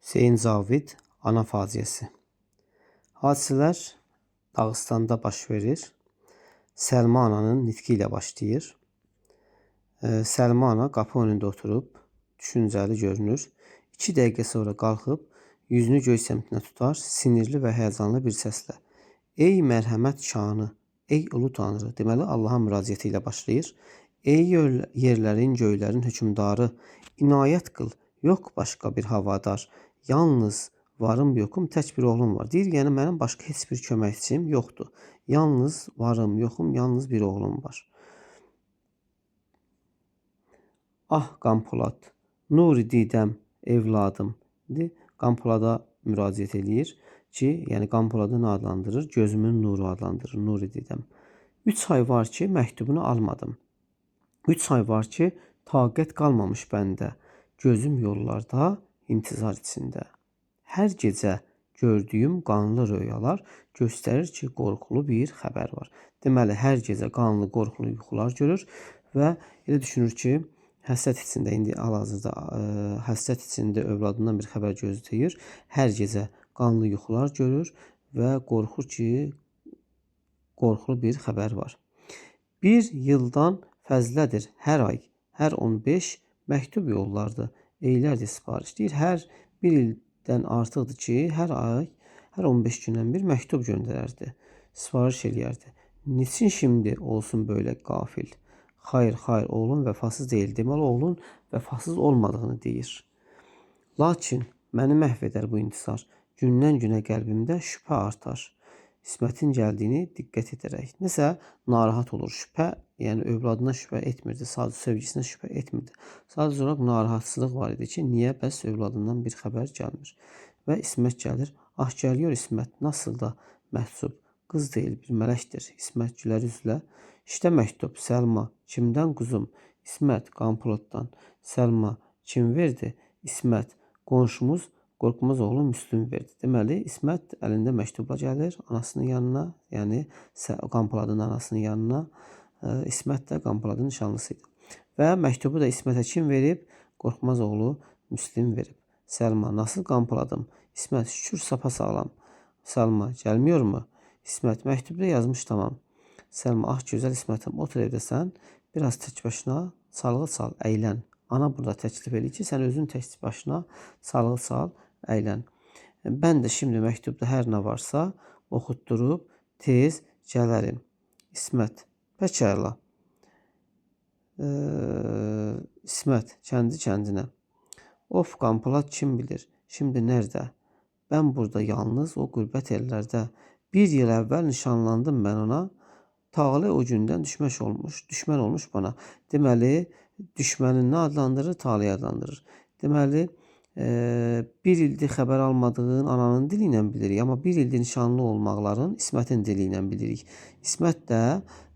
Hüseyin Cavid ana faciəsi. Hadisələr Dağıstanda baş verir. Səlma ananın nitqi ilə başlayır. Səlma ana qapı önündə oturub düşüncəli görünür. 2 dəqiqə sonra qalxıb yüzünü göy səmtinə tutar, sinirli və həyəcanlı bir səslə: "Ey mərhəmət şanı, ey ulu tanrı", deməli Allaha müraciəti ilə başlayır. "Ey yerlərin, göylərin hökmdarı, inayət qıl, yox başqa bir havadar. Yalnız varım, yoxum, tək bir oğlum var." Deyir, yəni mənim başqa heç bir köməkçim yoxdur. Yalnız varım, yoxum, yalnız bir oğlum var. Ah Qampolad, nuri didəm evladım. Qampolada müraciət eləyir ki, yəni Qampoladı nə adlandırır? Gözümün nuru adlandırır, nuri didəm. 3 ay var ki, məktubunu almadım. 3 ay var ki, taqət qalmamış bəndə. Gözüm yollarda, intizar içində. Hər gecə gördüyüm qanlı röyalar göstərir ki, qorxulu bir xəbər var. Deməli, hər gecə qanlı, qorxulu yuxular görür və elə düşünür ki, həsrət içində, indi hal-hazırda həsrət içində övladından bir xəbər gözləyir. Hər gecə qanlı yuxular görür və qorxur ki, qorxulu bir xəbər var. Bir yıldan fəzlədir hər ay, hər 15 məktub yollardı, eylərdi sipariş. Deyir, hər bir ildən artıqdır ki, hər ay, hər 15 gündən bir məktub göndərərdi, sipariş eləyərdi. Niçin şimdi olsun böyle qafil? Xayr, xayr, oğlum vəfasız deyil. Deməli, oğlun vəfasız olmadığını deyir. Lakin məni məhv edər bu intizar. Gündən günə qəlbimdə şübhə artar. İsmətin gəldiyini diqqət edərək. Nəsə narahat olur. Şübhə, yəni övladına şübhə etmirdi. Sadəcə sevgisinə şübhə etmirdi. Sadəcə olaraq narahatsızlıq var idi ki, niyə bəs övladından bir xəbər gəlmir? Və İsmət gəlir. Ah, gəliyor İsmət. Nasıl da məhsub. Qız deyil, bir mələkdir. İsmət gülər üzlə. İşte məktub. Səlma. Kimdən quzum? İsmət. Qampoladdan. Səlma. Kim verdi? İsmət. Qonşumuz Qorxmaz oğlu Müslüm verdi. Deməli, İsmət əlində məktubla gəlir anasının yanına, yəni Qampoladın anasının yanına. İsmət də Qampoladın nişanlısı idi. Və məktubu da İsmətə kim verib? Qorxmaz oğlu Müslüm verib. Səlma, nasıl Qampoladım? İsmət, şükür sapasağlam. Səlma, gəlmiyor mu? İsmət, məktubda yazmış tamam. Səlma, ah gözəl İsmətim, otur evdəsən, biraz tək başına çalğı çal, əylən. Ana burada təklif edir ki, sən özün tək başına çalğı çal, əylən. Mən də şimdi məktubda hər nə varsa oxutdurub tez gələrim. İsmət, pəkala. İsmət, kəndi kəndinə. Of, Qampolad kim bilir, şimdi nerede? Ben burada yalnız o qürbət ellərdə. Bir yıl əvvəl nişanlandım mən ona. Tağlı o gündən düşmən olmuş bana. Deməli, düşmənin nə adlandırır? Talih adlandırır. Deməli, bir ildir xəbər almadığın ananın dili ilə bilirik. Amma bir ildir nişanlı olmaqların İsmətin dili ilə bilirik. İsmət də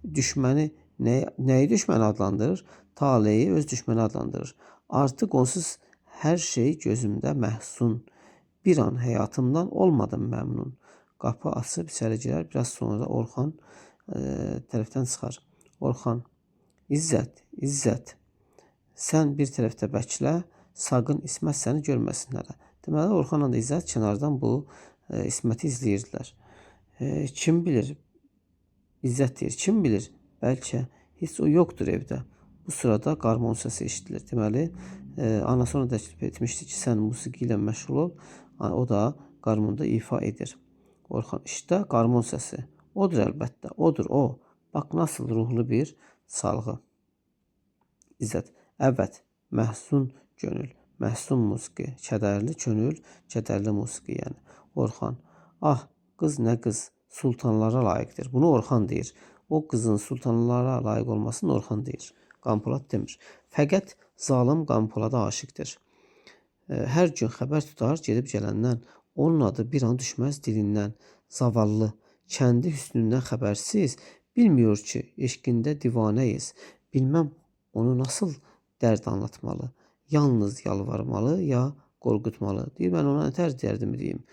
düşməni, nəyi düşməni adlandırır? Taleyi öz düşməni adlandırır. Artıq onsuz hər şey gözümdə məhsun. Bir an həyatımdan olmadım məmnun. Qapı açıb içəri girər. Biraz sonra da Orxan tərəfdən çıxar. Orxan, İzzət, İzzət, sən bir tərəfdə bəklə, saqın İsmət səni görməsinlər. Deməli, Orxanla da İzzət kənardan bu İsməti izləyirdilər. Kim bilir, İzzət deyir, kim bilir, bəlkə heç o yoxdur evdə. Bu sırada qarmon səsi eşidilir. Deməli, anası ona təklif etmişdi ki, sən musiqi ilə məşğul ol. O da qarmonda ifa edir. Orxan, işte qarmon səsi. Odur əlbəttə, odur o. Bax, nasıl ruhlu bir çalğı. İzzət, əvət, məhsun gönül, məhsun musiqi, kədərli könül, kədərli musiqi, yəni. Orxan, ah, qız nə qız, sultanlara layiqdir. Bunu Orxan deyir. O qızın sultanlara layiq olmasını Orxan deyir. Qampolad demir. Fəqət zalım Qampolada aşıqdır. Hər gün xəbər tutar gedib gələndən. Onun adı bir an düşməz dilindən. Zavallı, kəndi hüsnündən xəbərsiz, bilmiyor ki, eşqində divanəyiz. Bilməm onu nasıl dərd anlatmalı. Yalnız yalvarmalı ya qorxutmalı. Deyir, mən ona nətər dərdimi deyim.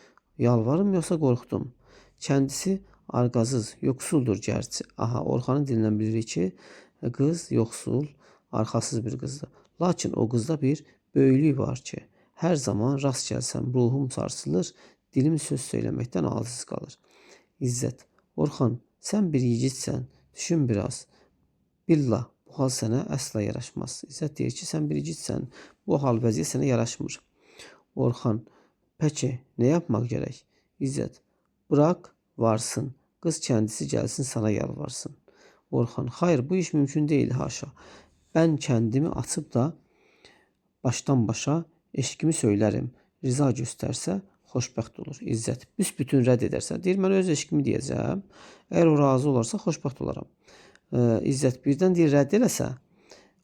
Yalvarım yoxsa qorxdum. Kəndisi arqasız, yoxsuldur gərçi. Aha, Orxanın dilindən bilirik ki, qız yoxsul, arxasız bir qızdır. Lakin o qızda bir böyüklük var ki, Hər zaman rast gəlsəm ruhum sarsılır, dilim söz söyləməkdən aciz qalır. İzzət: Orxan, sən bir yigitsən, düşün biraz. Billah, bu hal sənə əsla yaraşmaz. İzzət deyir ki, sən bir yigitsən, bu hal vəziyyət sənə yaraşmır. Orxan: Peki, nə yapmaq gərək? İzzət: Bırak varsın, qız kəndisi gəlsin sana yalvarsın. Orxan: Hayır, bu iş mümkün değil, haşa. Ben kendimi açıp da baştan başa eşkimi söylerim. Rıza gösterse xoşbəxt olur. İzzət: Büsbütün rədd edərsə, deyir, mən öz eşkimi deyəcəm. Əgər o razı olarsa xoşbəxt olaram. İzzət birdən deyir, rədd eləsə.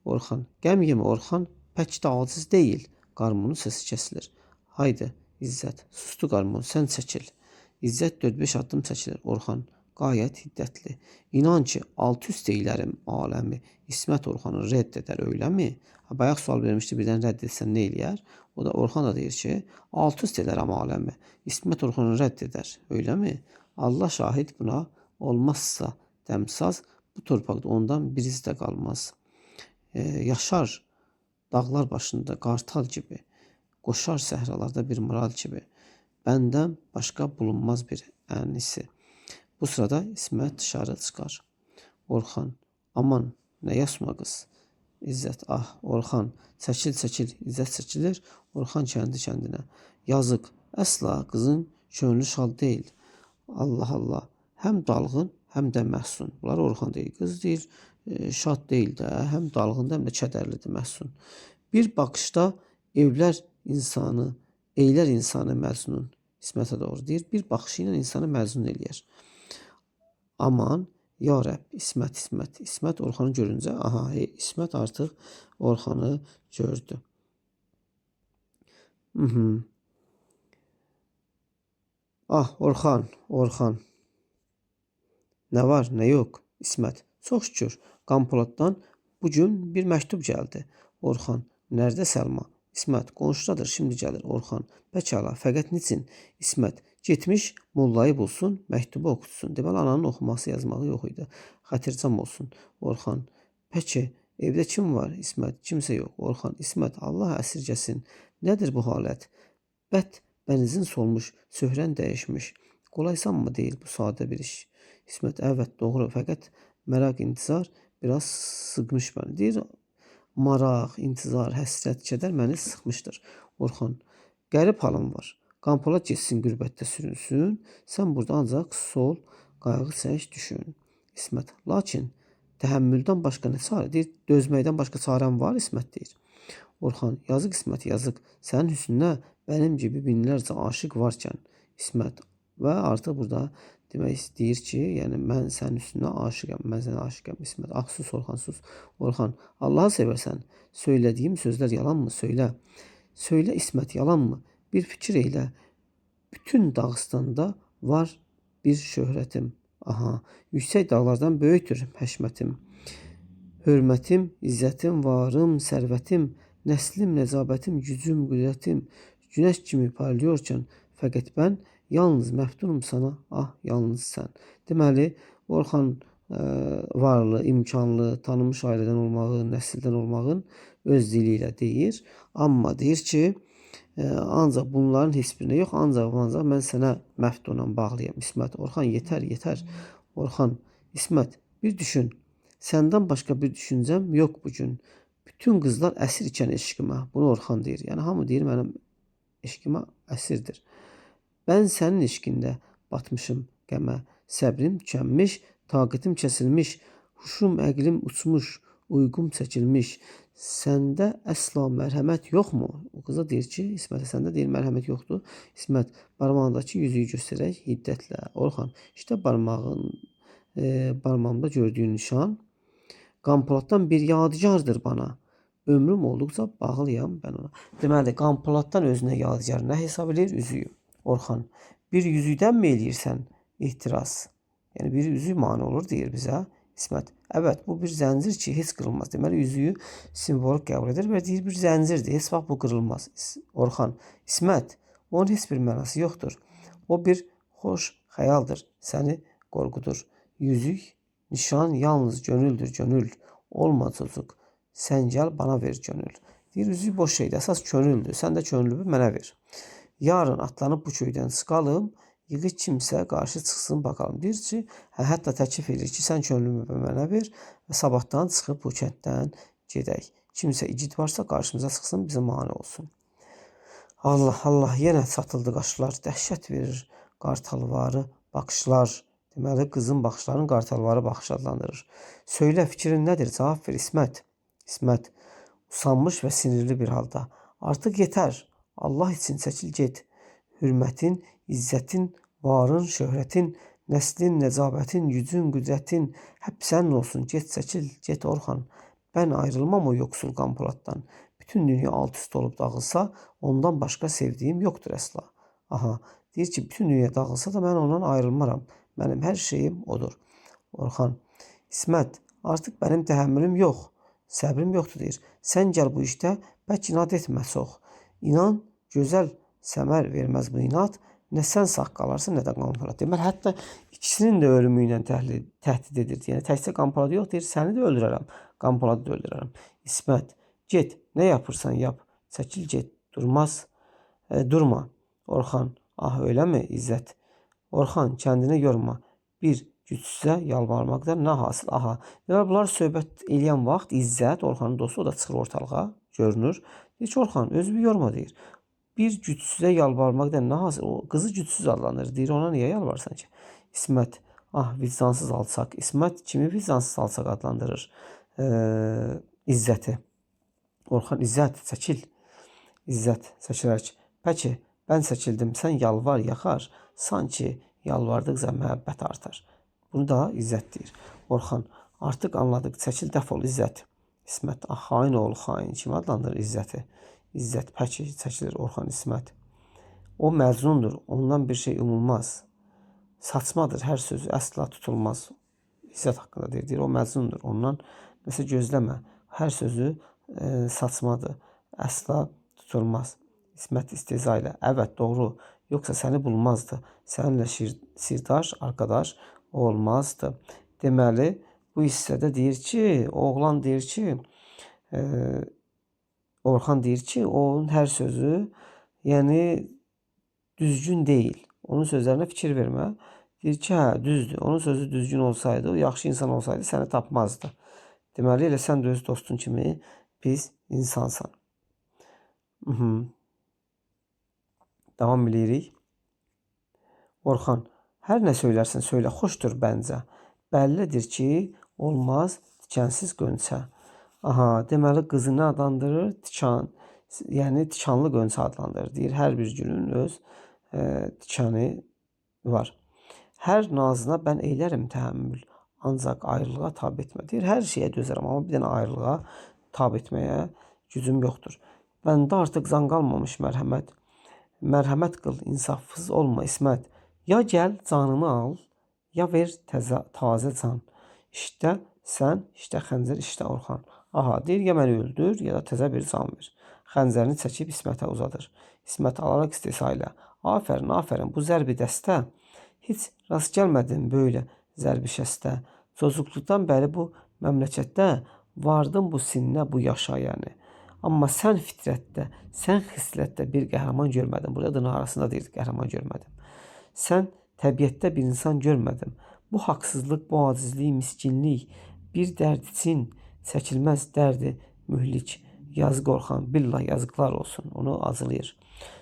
Orxan: Qəm yemə Orxan, pək də aciz deyil. Qarmonun səsi kəsilir. Haydi İzzət: Sustu qarmon, sən çəkil. İzzət 4-5 addım çəkilir. Orxan gayet hiddətli. İnan ki, alt üst eylərim aləmi. İsmət Orxanı rədd edər, öyləmi? Bayaq sual vermişdi, birdən rədd etsən nə eləyər? O da Orxan da deyir ki, alt üst edərəm aləmi. İsmət Orxanı rədd edər, öyləmi? Allah şahid buna, olmazsa dəmsaz, bu torpaqda ondan bir iz də qalmaz. Yaşar dağlar başında qartal gibi, qoşar səhralarda bir maral gibi. Bəndən başqa bulunmaz bir ənisi. Bu sırada İsmət dışarı çıxar. Orxan: Aman, nə yasma qız. İzzət: Ah, Orxan, çəkil, çəkil. İzzət çəkilir. Orxan kəndi kəndinə: Yazıq, əsla qızın könlü şad deyil. Allah Allah, həm dalğın, həm də məhsun. Bunlar Orxan deyil. Qız deyir, şad deyil də, həm dalğındır, həm də kədərlidir, məhsun. Bir baxışda eylər insanı məzunun. İsmətə doğru deyir, bir baxışı ilə insanı məzun eləyər. Aman, ya Rəbb, İsmət. İsmət Orxanı görüncə, aha, İsmət artıq Orxanı gördü. Ah, Orxan. Nə var, nə yox? İsmət: Çox şükür, Qampoladdan bugün bir məktub gəldi. Orxan: Nerede Selma? İsmət: Qonşudadır, şimdi gəlir. Orxan: Pəkala, fəqət niçin? İsmət: Getmiş mollayı bulsun, məktubu oxutsun. Deməli, ananın oxuması, yazmağı yox idi. Xatircəm olsun. Orxan: Peki, evdə kim var? İsmət: Kimsə yox. Orxan: İsmət, Allah əsirgəsin. Nədir bu halət? Bənizin solmuş, söhrən dəyişmiş. Kolay sanma deyil bu sadə bir iş. İsmət: Evet, doğru. Fəqət merak, intizar biraz sıkmış beni. Deyir, maraq, intizar, həsrət, kədər məni sıxmışdır. Orxan: Qərib halım var. Qampolad getsin, qürbətdə sürünsün. Sən burada ancaq sol, qayğı çək, düşün. İsmət: Lakin təhəmmüldən başqa nə çarə? Deyir, dözməkdən başqa çarəm var, İsmət deyir. Orxan: Yazıq İsmət, yazıq. Sənin hüsnünə benim gibi binlərcə aşık varkən. İsmət: Və artıq burada demək istəyir ki, yəni mən sənin üstünə aşıqam, mən sənə aşıqam. İsmət: Ah, sus Orxan, sus. Orxan: Allahı seversən, söylədiyim sözlər yalan mı? Söylə. Söylə İsmət, yalan mı? Bir fikir eylə. Bütün Dağıstanda var bir şöhrətim. Aha, yüksək dağlardan böyükdür həşmətim. Hörmətim, izzətim, varım, sərvətim, nəslim, nəcabətim, gücüm, qüdrətim, günəş kimi parlıyorkən, fəqət mən yalnız məftunum sana, ah, yalnız sən. Deməli, Orxan varlı, imkanlı, tanınmış ailədən olmağın, nəsildən olmağın öz dili ilə deyir. Amma deyir ki, ancaq bunların heç birinə yox, ancaq mən sənə məftunam, bağlıyam. İsmət: Orxan, yetər. Orxan: İsmət, bir düşün. Səndən başqa bir düşüncəm yox bugün. Bütün qızlar əsir ikən eşqimə. Bunu Orxan deyir. Yəni hamı deyir mənim eşqimə əsirdir. Ben sənin eşqində batmışım qəmə. Səbrim tükənmiş, taqətim kəsilmiş, huşum, əqlim uçmuş, uyğum çəkilmiş. Səndə əsla mərhəmət yoxmu? O qıza deyir ki, İsmətə, səndə deyir mərhəmət yoxdur. İsmət barmağındakı yüzüyü göstərərək hiddətlə. Orxan: İşte barmağımda gördüyün nişan Qampoladdan bir yadigardır bana. Ömrüm olduqca bağlıyam ben ona. Deməli, Qampoladdan özünə yadigar nə hesab edir? Üzüyü. Orxan: Bir yüzükdən mi eləyirsən ihtiras? Yəni bir yüzük mane olur deyir bizə. İsmət: Evet, bu bir zəncir ki, heç qırılmaz. Deməli, yüzüyü simvolik qəbul edir və deyir bir zəncirdir. Heç vaxt bu qırılmaz. Orxan: İsmət, onun heç bir mənası yoxdur. O bir xoş xəyaldır. Səni qorxudur. Yüzük, nişan yalnız gönüldür, gönül. Olma çocuq. Sən gəl bana ver gönül. Deyir, üzü boş şeydir. Əsas könüldür. Sən də könlümü mənə ver. Yarın atlanıb bu köydən çıxalım. Yığı kimsə qarşı çıxsın bakalım. Deyir ki, hətta təklif edir ki, sən könlümü mənə ver və sabahdan çıxıb bu kənddən gedək. Kimsə igid varsa qarşımıza çıxsın, bizə mane olsun. Allah Allah, yenə çatıldı qaşlar, dəhşət verir qartalvarı baxışlar. Deməli, qızın baxışlarını qartalvarı baxış adlandırır. Söylə, fikrin nədir? Cavab ver İsmət. İsmət usanmış və sinirli bir halda. Artıq yetər. Allah için çəkil get. Hürmətin, izzətin, varın, şöhrətin, nəslin, nəcabətin, gücün, qüdrətin hep sənin olsun. Get çəkil, get Orxan. Ben ayrılmam o yoksul Qampoladdan. Bütün dünya alt üst olup dağılsa ondan başka sevdiğim yoktur əsla. Aha, deyir ki, bütün dünya dağılsa da ben ondan ayrılmaram. Benim her şeyim odur. Orxan, İsmət, artıq benim təhəmmülüm yox, səbrim yoxdur deyir. Sən gəl bu işdə, bəlkə inat etmə çox. İnan, gözəl səmər verməz bu inat. Nə sən sağ qalarsan, nə də Qampolad. Deməli, hətta ikisinin də ölümü ilə təhdid edir. Yəni, təkcə Qampolad yox, deyir, səni də öldürərəm, Qampoladı da öldürərəm. İsmət, get, nə yapırsan yap, çəkil get, durma. Orxan, ah eləmi İzzət? Orxan, kəndini yorma, bir gücsüzə yalvarmaqdan nə hasıl? Aha, deməli, bunlar söhbət eləyən vaxt İzzət, Orxanın dostu, o da çıxır ortalığa, görünür. Deyir ki, Orxan, özünü yorma deyir. Bir gücsüzə yalvarmaqdan nə hasıl? O qızı gücsüz adlanır. Deyir, ona niyə yalvarsan ki? İsmət, ah vicdansız alçaq. İsmət kimi vicdansız alçaq adlandırır İzzəti. Orxan, İzzət, çəkil. İzzət, çəkirək. Pəki, ben çəkildim, sən yalvar, yaxar. Sanki yalvardıqca məhəbbət artar. Bunu da İzzət deyir. Orxan, artıq anladıq, çəkil, dəf ol İzzət. İsmət, ah, xain oğlu, xain. Kim adlandırır İzzəti? İzzət, pəki, çəkilir Orxan. İsmət, o məcnundur, ondan bir şey umulmaz. Saçmadır, hər sözü əsla tutulmaz. İzzət haqqında deyir, o məcnundur, ondan nəsə gözləmə. Hər sözü saçmadır, əsla tutulmaz. İsmət istehza ilə, əvət, doğru, yoxsa səni bulmazdı. Səninlə sirdaş, arkadaş olmazdı. Deməli, bu hissədə deyir ki, oğlan deyir ki, Orxan deyir ki, onun hər sözü, yəni düzgün deyil. Onun sözlərinə fikir vermə. Deyir ki, hə, düzdür. Onun sözü düzgün olsaydı, o yaxşı insan olsaydı səni tapmazdı. Deməli, elə sən də öz dostun kimi pis insansan. Davam edirik. Orxan, hər nə söylərsən söylə, xoşdur bəncə. Bəllidir ki, olmaz tikansiz qönçə. Aha, deməli qızı nə adlandırır? Tikan, yəni tikanlı qönçə adlandırır. Deyir, hər bir günün öz tikanı var. Hər nazına mən eylərim təhəmmül, ancaq ayrılığa tab etmə. Deyir, hər şeyə dözərəm, amma bir dənə ayrılığa tab etməyə gücüm yoxdur. Bəndə artıq can qalmamış mərhəmət. Mərhəmət qıl, insafsız olma İsmət. Ya gəl canımı al, ya ver tazə can. İşdə sən, işdə xəncər, işdə Orxan. Aha, deyir, ya məni öldür, ya da təzə bir can ver. Xəncərini çəkib İsmətə uzadır. İsmət alaraq istehza ilə. Afərin, afərin, bu zərbi dəstə. Heç rast gəlmədim böyle zərbi şəstə. Çocuqluqdan bəri bu məmləkətdə vardım bu sinnə, bu yaşa yəni. Amma sən fitrətdə, sən xislətdə bir qəhrəman görmədim. Burada dırnaq arasında deyir, qəhrəman görmədim. Sən təbiətdə bir insan görmədim. Bu haqsızlıq, bu acizlik, miskinlik, bir dərd için çəkilməz dərdi mühlik. Yazıq Orxan, billah yazıqlar olsun, onu acılayır.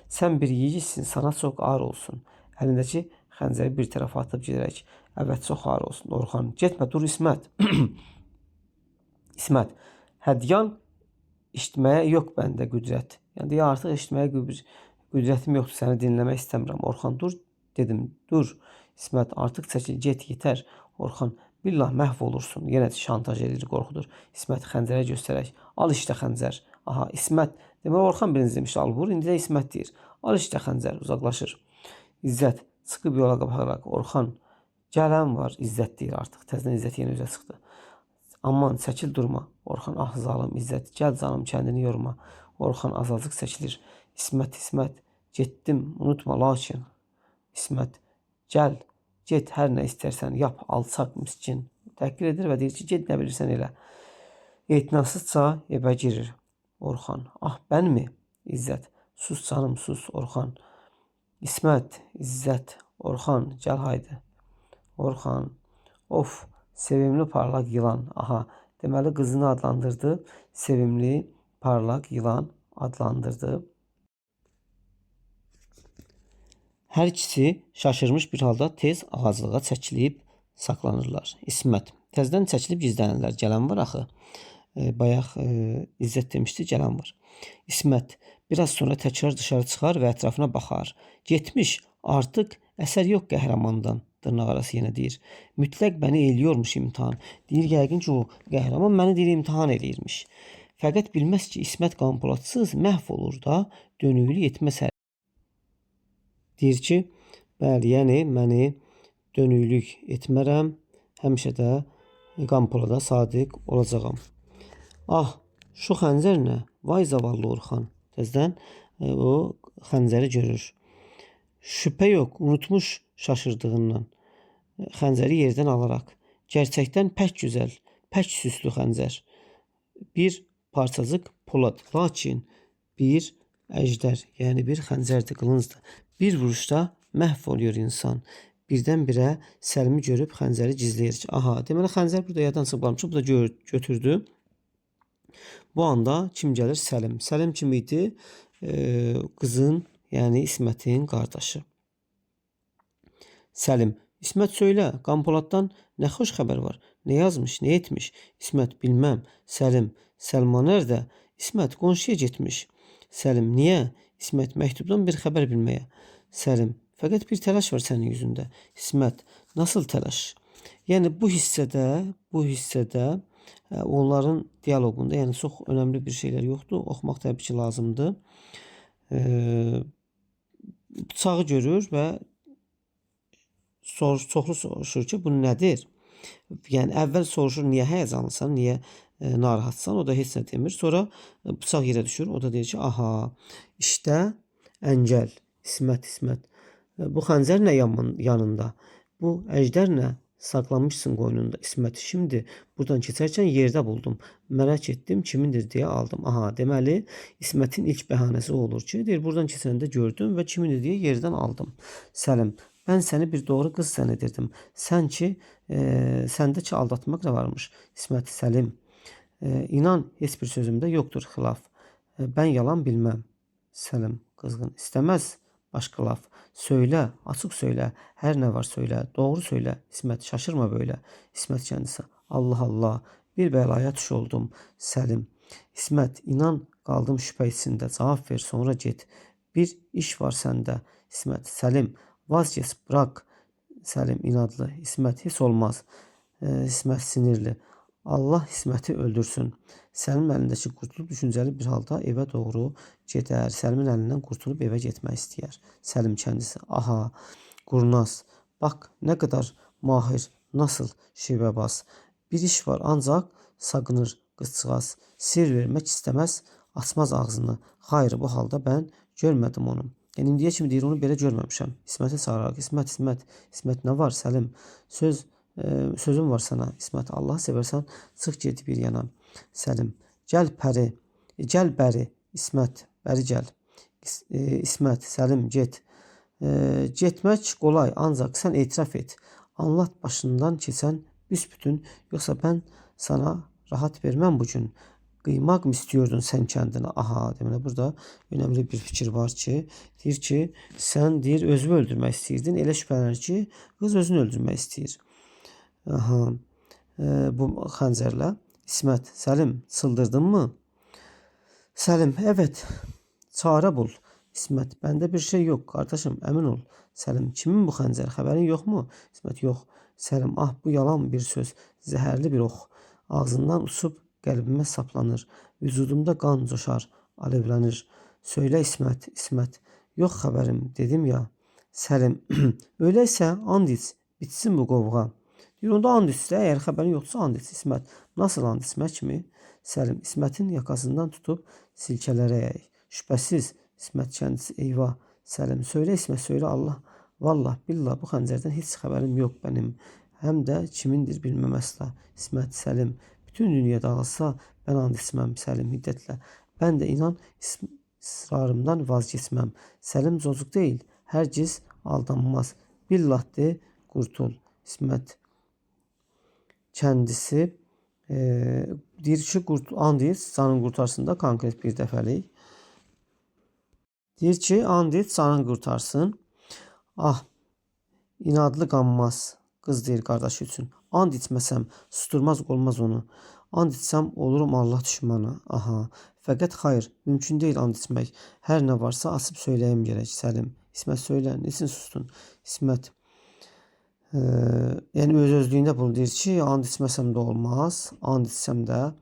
Sən bir yiğitsin, sana çox ağır olsun. Əlindəki xəncəri bir tərəfə atıb gedərək. Evet, çox ağır olsun. Orxan, getmə, dur İsmət. İsmət, hədyan işitməyə yox bəndə qüdrət. Yəni, deyə artıq işitməyə qüdrətim yoxdur, səni dinləmək istəmirəm. Orxan, dur, dedim, dur. İsmət, artıq çəkil, get, yetər. Orxan, billah məhv olursun. Yenə şantaj edir, qorxudur. İsmət xəncərə göstərək. Al işdə xəncər. Aha, İsmət. Deməli, Orxan birinci demişdi, al vur. İndi də İsmət deyir. Al işdə xəncər, uzaqlaşır. İzzət çıxıb yola baxaraq. Orxan, gələn var. İzzət deyir artıq. Təzdən İzzət yenə üzə çıxdı. Aman, çəkil durma. Orxan, ah zalım İzzət. Gəl canım, kəndini yorma. Orxan azacıq çəkilir. İsmət, İsmət. Getdim, unutma lakin. İsmət, gəl. Get, hər nə istərsən, yap, alçaq, miskin. Təhqir edir və deyir ki, get, nə bilirsən elə. Etinasızca evə girir. Orxan. Ah, ben mi? İzzət. Sus canım, sus Orxan. İsmət, İzzət, Orxan, gəl haydi. Orxan. Of, sevimli parlak yılan. Aha, deməli qızını adlandırdı. Sevimli parlak yılan adlandırdı. Hər ikisi şaşırmış bir halda tez ağaclığa çəkilib saklanırlar. İsmət. Təzdən çəkilib gizlənirlər. Gələn var axı. Bayaq İzzət demişdi, gələn var. İsmət biraz sonra təkrar dışarı çıxar və ətrafına baxar. Getmiş, artıq əsər yox qəhrəmandan. Dırnaq arası yenə deyir. Mütləq məni eləyormuş imtihan. Deyir, yəqin ki, o qəhrəman məni deyir imtihan eləyirmiş. Fəqət bilməz ki, İsmət Qanpoladsız məhv olur da, dönüklük etməz. Deyir ki, bəli, yəni məni dönüklük etmərəm, həmişə də Qanpolada sadiq olacağam. Ah, şu xəncər nə? Vay zavallı Orxan. Təzdən o xəncəri görür. Şübhə yox, unutmuş şaşırdığından. Xəncəri yerdən alaraq. Gerçəkdən pək gözəl, pək süslü xəncər. Bir parçacıq polad, lakin bir əjdər, yəni bir xəncərdir, qılıncdır. Bir vuruşda məhv oluyor insan. Birdən-birə Səlimi görüb xəncəri gizləyir. Aha, deməli xəncər burada yadan çıxmamış, bu da götürdü. Bu anda kim gəlir? Səlim. Səlim kim idi? Qızın, yəni İsmətin qardaşı. Səlim. İsmət söylə, Qanpoladdan nə xoş xəbər var? Nə yazmış, nə etmiş? İsmət, bilməm. Səlim. Səlma nerede? İsmət, qonşuya getmiş. Səlim, niyə? İsmət, məktubdan bir xəbər bilməyə. Səlim, fəqət bir təlaş var sənin yüzündə. İsmət, nasıl təlaş? Yəni bu hissədə onların dialoqunda, yəni çox önəmli bir şeylər yoxdur. Oxumaq təbii ki lazımdır. Bıçağı görür və çoxlu soruşur ki, bu nədir? Yəni əvvəl soruşur, niyə həyəcanlısan, niyə narahatsan? O da heç nə demir. Sonra bıçaq yerə düşür. O da deyir ki, aha, işte əngəl. İsmət. Bu xəncər nə yanında? Bu əjdər nə? Saklamışsın qoynunda. İsmət, şimdi buradan keçərkən yerdə buldum. Merak etdim, kimindir deyə aldım. Aha, deməli İsmətin ilk bəhanəsi olur ki, deyir, buradan keçəndə gördüm və kimindir deyə yerdən aldım. Səlim, ben səni bir doğru qız zannedirdim. Səndə ki aldatmaq da varmış. İsmət, Səlim, inan heç bir sözümdə yoktur xilaf. Ben yalan bilmem. Səlim, qızğın, istəməz başqa laf. Söylə, açıq söylə, hər nə var söylə, doğru söylə. İsmət, şaşırma böyle. İsmət kendisi, Allah Allah, bir bəlaya tuş oldum. Səlim, İsmət, inan qaldım şübhə içində, cavab ver, sonra get. Bir iş var səndə. İsmət, Səlim, vazgeç, bırak. Səlim, inadlı. İsmət, heç olmaz. İsmət sinirli. Allah İsmət'i öldürsün. Səlimin əlindəki qurtulub düşüncəli bir halda evə doğru gedər. Səlimin əlindən qurtulub evə getmək istəyər. Səlim kəndisi, aha, qurnaz, bak nə qədər mahir, nasıl şivəbaz. Bir iş var, ancaq saqınır qızcığaz. Sir vermək istəməz, açmaz ağzını. Hayır, bu halda ben görmədim onu. Yəni indiyə kimi deyir, onu belə görməmişəm. İsməti çağıraraq, İsmət nə var Səlim? Sözüm var sana. İsmət, Allah seversən, çıx get bir yana. Səlim, gəl bəri. İsmət, bəri gəl. İsmət, Səlim, get. Getmək kolay, ancaq sən etiraf et. Anlat başından keçən büsbütün, yoxsa ben sana rahat vermem bugün. Qıymaq mı istiyordun sen kendine? Aha, deməli burada önemli bir fikir var ki, deyir ki, sən deyir özünü öldürmək istəyirdin. Elə şübhələnir ki, qız özünü öldürmək istəyir. Aha, bu xəncərlə. İsmət, Səlim, çıldırdın mı? Səlim, evet, çare bul. İsmət, bende bir şey yok kardeşim, emin ol. Səlim, kimin bu xəncər, xəbərin yok mu? İsmət, yok. Səlim, ah bu yalan bir söz, zəhərli bir ox. Ağzından uçub qəlbimə saplanır. Vücudumda qan coşar, alevlənir. Söylə İsmət, yok xəbərim, dedim ya. Səlim, öyleysə and iç, bitsin bu qovğa. Deyir, onda and içsə, əgər xəbərin yoxdursa and iç. İsmət, nasıl and içmək mi? Səlim, İsmətin yakasından tutub silkələrək. Şübhəsiz, İsmət kəndisi, eyvah. Səlim, söylə İsmət, söylə Allah. Vallah, billah, bu xəncərdən heç xəbərim yox benim. Həm də kimindir bilməm əsla. İsmət, Səlim, bütün dünya dağılsa, ben and içməm. Səlim, hiddətlə. Ben de inan ısrarımdan vazgeçmem. Selim çocuk değil, herkes aldanmaz. Billah de kurtul. İsmet kendisi deyir ki, and iç canın qurtarsın da konkret bir dəfəlik. Deyir ki, and iç canın qurtarsın. Ah, inadlı qanmaz. Qız deyir qardaşı üçün. And içməsəm susturmaz olmaz onu. And içsəm olurum Allah düşmanı. Aha. Fəqət xeyr, mümkün deyil and içmək. Hər nə varsa açıb söyləyim gərək. Səlim. İsmət söylə, neçin sustun? İsmət yəni öz-özlüyündə bunu deyir ki, and içməsəm də olmaz. And içsəm də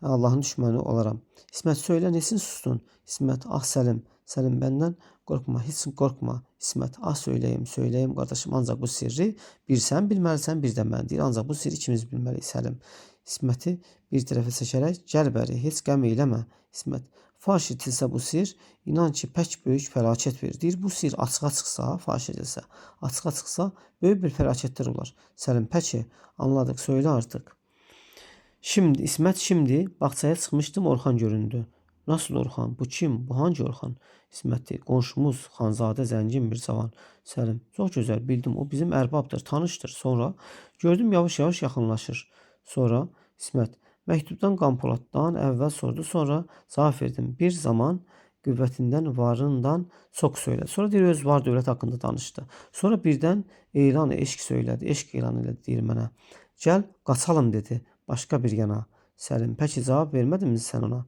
Allahın düşmanı olaram. İsmət söylə, neçin sustun? İsmət, ah Səlim, Səlim bəndən qorxma, heç qorxma. İsmət, ah söyləyim qardaşım, ancaq bu sirri bir sən bilməlisən, bir də mən deyir. Ancaq bu sirri ikimiz bilməliyik Səlim. İsməti bir tərəfə çəkərək, gəl bəri, heç qəm eləmə. İsmət, faş edilsə bu sir, inan ki, pək böyük fəlakət verir. Deyir, bu sir açığa çıxsa, faş edilsə, açığa çıxsa, böyük bir fəlakətlər olar. Səlim, pəki, anladıq, söylə artıq. Şimdi İsmet bağçaya çıkmışdım, Orhan göründü. Nasıl Orhan? Bu kim? Bu hangi Orhan? İsmet'i qonşumuz Xanzadə zəngin bir cavan. Səlim, çox gözəl bildim. O bizim ərbabdır, tanışdır. Sonra gördüm yavaş-yavaş yaxınlaşır. Sonra İsmet məktubdan Qampolatdan əvvəl sordu. Sonra cavab verdim. Bir zaman qüvvətindən, varından çox söylədi. Sonra deyir, öz var dövlət haqqında danışdı. Sonra birdən elan eşq söylədi. Eşq elan elədi deyir mənə. Gəl qaçalım dedi. Başqa bir yana. Səlim, pəki cavab vermədinmi sən ona?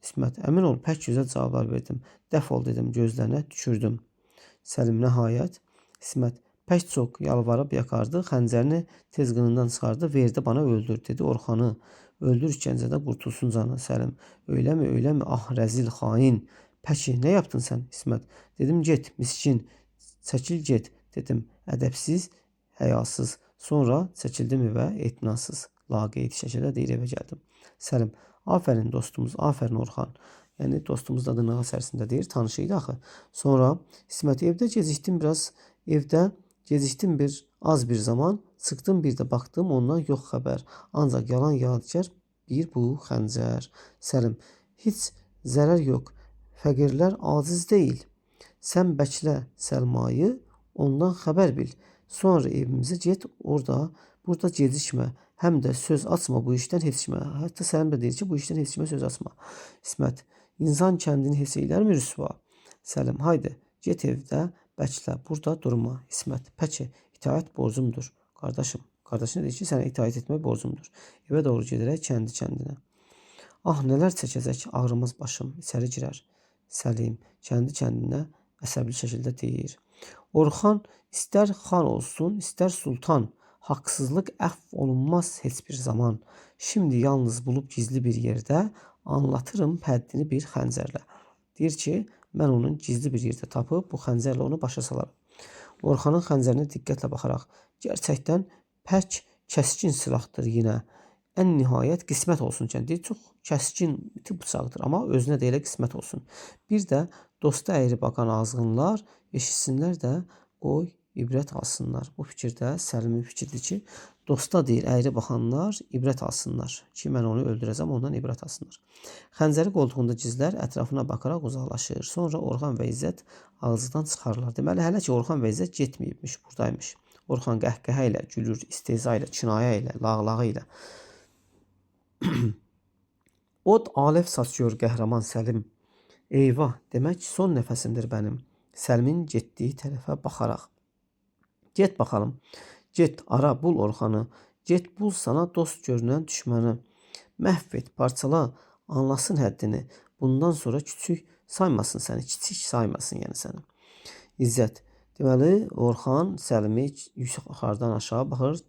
İsmət, əmin ol, pək gözəl cavablar verdim. Dəf ol dedim, gözlərinə tükürdüm. Səlim, nəhayət. İsmət, pək çox yalvarıb yakardı, xəncərini tez qınından çıxardı, verdi bana öldür dedi Orxanı. Öldür işgəncədə qurtulsun canı. Səlim, öyləmi, ah rəzil, xain. Pəki, nə yaptın sən? İsmət, dedim get, miskin, çəkil get, dedim, ədəbsiz, həyasız. Sonra çəkildim evə etinasız. Laqeyd şəkildə deyir evə gəldim. Səlim, aferin dostumuz, aferin Orxan. Yəni dostumuz da dırnağı içərisində deyir, tanışı idi axı. Sonra İsmət evdə gecikdim az bir zaman, çıxdım bir də baxdım ondan yox xəbər. Ancaq yalan yadigar bir bu xəncər. Səlim, heç zərər yox. Fəqirlər aciz deyil. Sən bəklə Səlmayı, ondan xəbər bil. Sonra evimizə get, burada gecikmə. Həm də söz açma bu işdən heç kimə. Hətta Səlim də deyir ki, bu işdən heç kimə söz açma. İsmət, insan kəndini heç eylərmi rüsva? Səlim, haydi, get evdə, bəklə, burada durma. İsmət, pəki, itaət borcumdur. Qardaşına deyir ki, sənə itaət etmək borcumdur. Evə doğru gedərək kəndinə. Ah, nələr çəkəcək, ağrımaz başım, içəri girər. Səlim, kəndinə əsəbli şəkildə deyir. Orxan istər xan olsun, istər sultan. Haksızlık əfv olunmaz heç bir zaman. Şimdi yalnız bulub gizli bir yerdə anlatırım həddini bir xəncərlə. Deyir ki, mən onun gizli bir yerdə tapıb bu xəncərlə onu başa salarım. Orxanın xəncərinə diqqətlə baxaraq, gerçəkdən pək kəskin silahdır yenə. Ən nihayət qismət olsun ki, deyir, çox kəskin iti bıçaqdır, amma özünə də elə qismət olsun. Bir də dosta əyri baxan azğınlar eşitsinlər də qoy ibrət alsınlar. Bu fikirdə Səlimin fikirdir ki, dosta deyir, əyri baxanlar ibrət alsınlar ki, mən onu öldürəcəm, ondan ibrət alsınlar. Xəncəri qoltuğunda gizlər, ətrafına baxaraq uzaqlaşır. Sonra Orxan və İzzət ağzıdan çıxarlar. Deməli, hələ ki, Orxan və İzzət getməyibmiş, buradaymış. Orxan qəhqəhə ilə gülür, istehza ilə, kinayə ilə, lağlağı ilə. Od alef saçıyor qəhrəman Səlim. Eyvah, demək son nəfəsimdir mənim. Səlimin getdiyi tərəfə baxaraq. Get bakalım. Get ara bul Orxanı. Get bul sana dost görünən düşmanı. Məhv et, parçala, anlasın həddini. Bundan sonra küçük saymasın səni, kiçik saymasın yəni səni. İzzət. Deməli, Orxan Səlimi yuxarıdan aşağı baxır,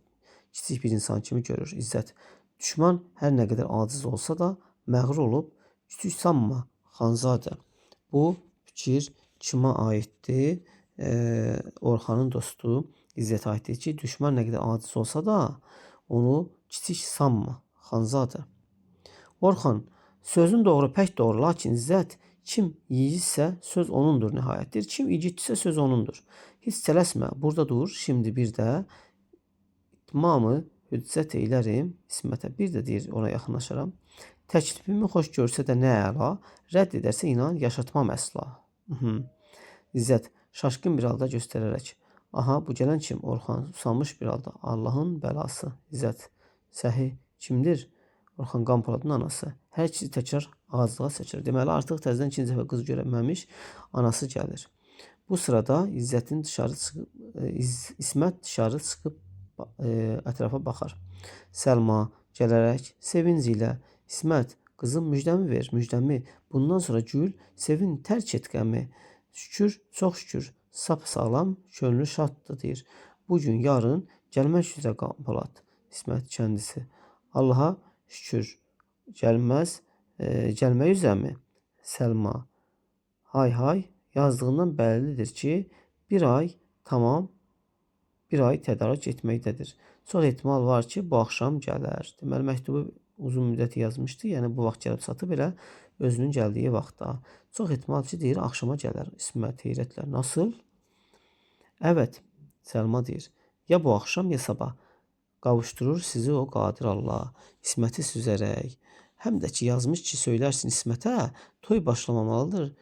kiçik bir insan kimi görür. İzzət. Düşman hər nə qədər aciz olsa da məğrur olub, küçük sanma Xanzadə. Bu fikir kimə aiddir? Orxanın dostu İzzət aiddir ki, düşman nə qədər aciz olsa da onu kiçik sanma Xanzadə. Orxan, sözün doğru, pək doğru, lakin İzzət, kim yiğitsə söz onundur nihayətdir. Kim igiddirsə söz onundur. Heç tələsmə, burada dur. Şimdi bir də itmamı hüccət eylərim İsmətə. Bir də deyir ona yaxınlaşaram. Təklifimi xoş görsə də nə əla, rədd edərsə inan yaşatmam əsla. İzzət şaşkın bir halda göstərərək. Aha, bu gələn kim? Orxan susamış bir halda. Allahın bəlası. İzzət səhi kimdir? Orxan Qampoladın anası. Hər ikisi təkrar ağızlığa çəkir. Deməli artıq təzədən ikinci dəfə qız görməmiş anası gəlir. Bu sırada İsmət dışarı çıxıb ətrafa baxar. Səlma gələrək sevinc ilə İsmət, qızım müjdəmi ver, müjdəmi. Bundan sonra gül, sevin, tərk et qəmi. Şükür, çox şükür, sap-sağlam, könlü şaddır deyir. Bugün, yarın gəlmək üzrə Qampolad. İsmət kəndisi. Allaha şükür, gəlmək üzrəmi? Səlma. Hay hay, yazdığından bəllidir ki, bir ay tədarük etməkdədir. Çox ehtimal var ki, bu axşam gələr. Deməli, məktubu uzun müddət yazmışdı. Yəni, bu vaxt gəlib çatıb elə özünün gəldiyi vaxtda. Çox ehtimal ki, deyir, axşama gələr. İsmət heyrətlə. Nasıl? Evet, Səlma deyir. Ya bu axşam, ya sabah. Qavuşturur sizi o qadir Allah. İsməti süzərək. Həm də ki, yazmış ki, söylərsin İsmətə, toy başlamalıdır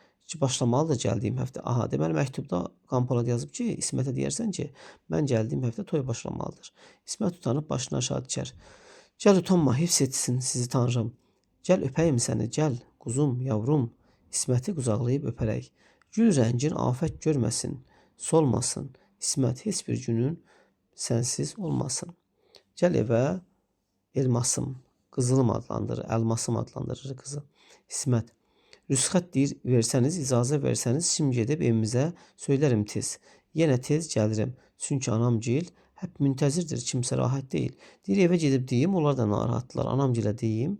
gəldiyim həftə. Aha, deməli məktubda Qampolad yazıb ki, İsmətə deyərsən ki, mən gəldiyim həftə toy başlamalıdır. İsmət utanıb başını aşağı dikər. Gəl utanma, hifz etsin sizi Tanrım. Gəl öpəyim səni, gəl, quzum, yavrum. İsməti qucaqlayıb öpərək. Gül rəngin afət görməsin, solmasın. İsmət heç bir günün sənsiz olmasın. Gəl evə, elmasım, qızılım adlandırır, elmasım adlandırır qızı. İsmət, rüsxət deyir, versəniz, icazə versəniz, şimdi gedib evimizə söylərim tez. Yenə tez gəlirəm, çünki anamgil həp müntəzirdir, kimsə rahat deyil. Deyir, evə gedib deyim, onlar da narahatdılar. Anamgilə deyim,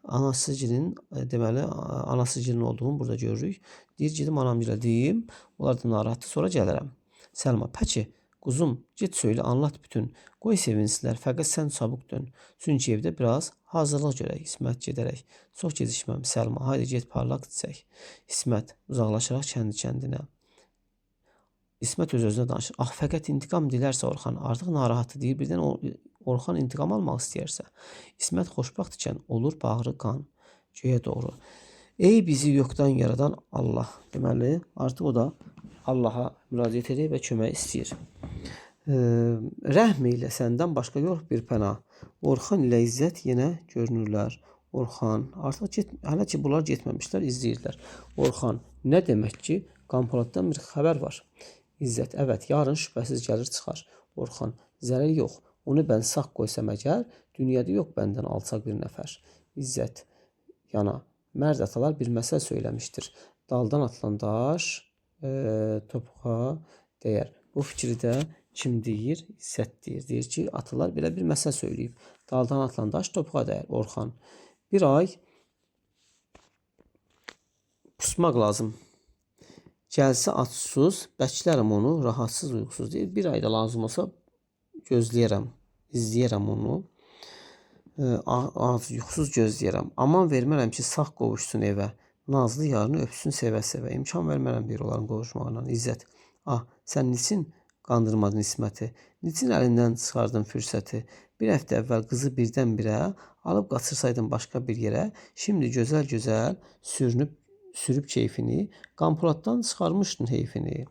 deməli, anasıgilin olduğunu burada görürük. Deyir, gedim anamgilə deyim, onlar da narahatdır, sonra gələrəm. Səlma, pəki, quzum, get söylə, anlat bütün. Qoy sevinsizlər, fəqət sən çabuk dön. Çünki evdə biraz hazırlıq görək. İsmət gedərək. Çox gecikməm. Səlma, haydi get parlaq çiçək. İsmət uzaqlaşaraq kəndinə. İsmət öz-özünə danışır. Ah, fəqət intiqam dilərsə Orxan, artıq narahatı deyir. Birdən Orxan intiqam almaq istəyərsə. İsmət xoşbaxt ikən olur bağrı qan. Göyə doğru. Ey bizi yoxdan yaradan Allah. Deməli, artıq o da Allaha müraciət edir və kömək istəyir. Rəhm ilə səndən başqa yox bir pənah. Orxan ilə İzzət yenə görünürlər. Orxan, artıq hələ ki bunlar getməmişlər, izləyirlər. Orxan, nə demək ki, Qampoladdan bir xəbər var. İzzət, evet, yarın şübhəsiz gəlir çıxar. Orxan, zərər yox. Onu mən sağ qoysam əgər, dünyada yox bəndən alçaq bir nəfər. İzzət, yana, mərd atalar bir məsəl söyləmişdir. Daldan atılan daş topuğa dəyər. Bu fikri də kim deyir? İzzət deyir. Deyir ki, atalar belə bir məsəl söyləyib. Daldan atılan daş topuğa dəyər. Orxan, bir ay pusmaq lazım. Gəlsə atsız, bəklərəm onu, rahatsız, uyğusuz deyir. Bir ayda lazım olsa gözləyərəm, izləyərəm onu. Yuxusuz gözləyərəm. Aman vermərəm ki, sağ qovuşsun evə. Nazlı yarını öpsün sevə-sevə. İmkan vermərəm deyir onların qovuşmağına. İzzət, ah, sən niçin qandırmadın İsməti? Niçin əlindən çıxardın fürsəti? Bir həftə əvvəl qızı birdən-birə alıb qaçırsaydın başqa bir yerə, şimdi gözəl-gözəl sürüb keyfini, Qampoladdan çıxarmışdın heyfini.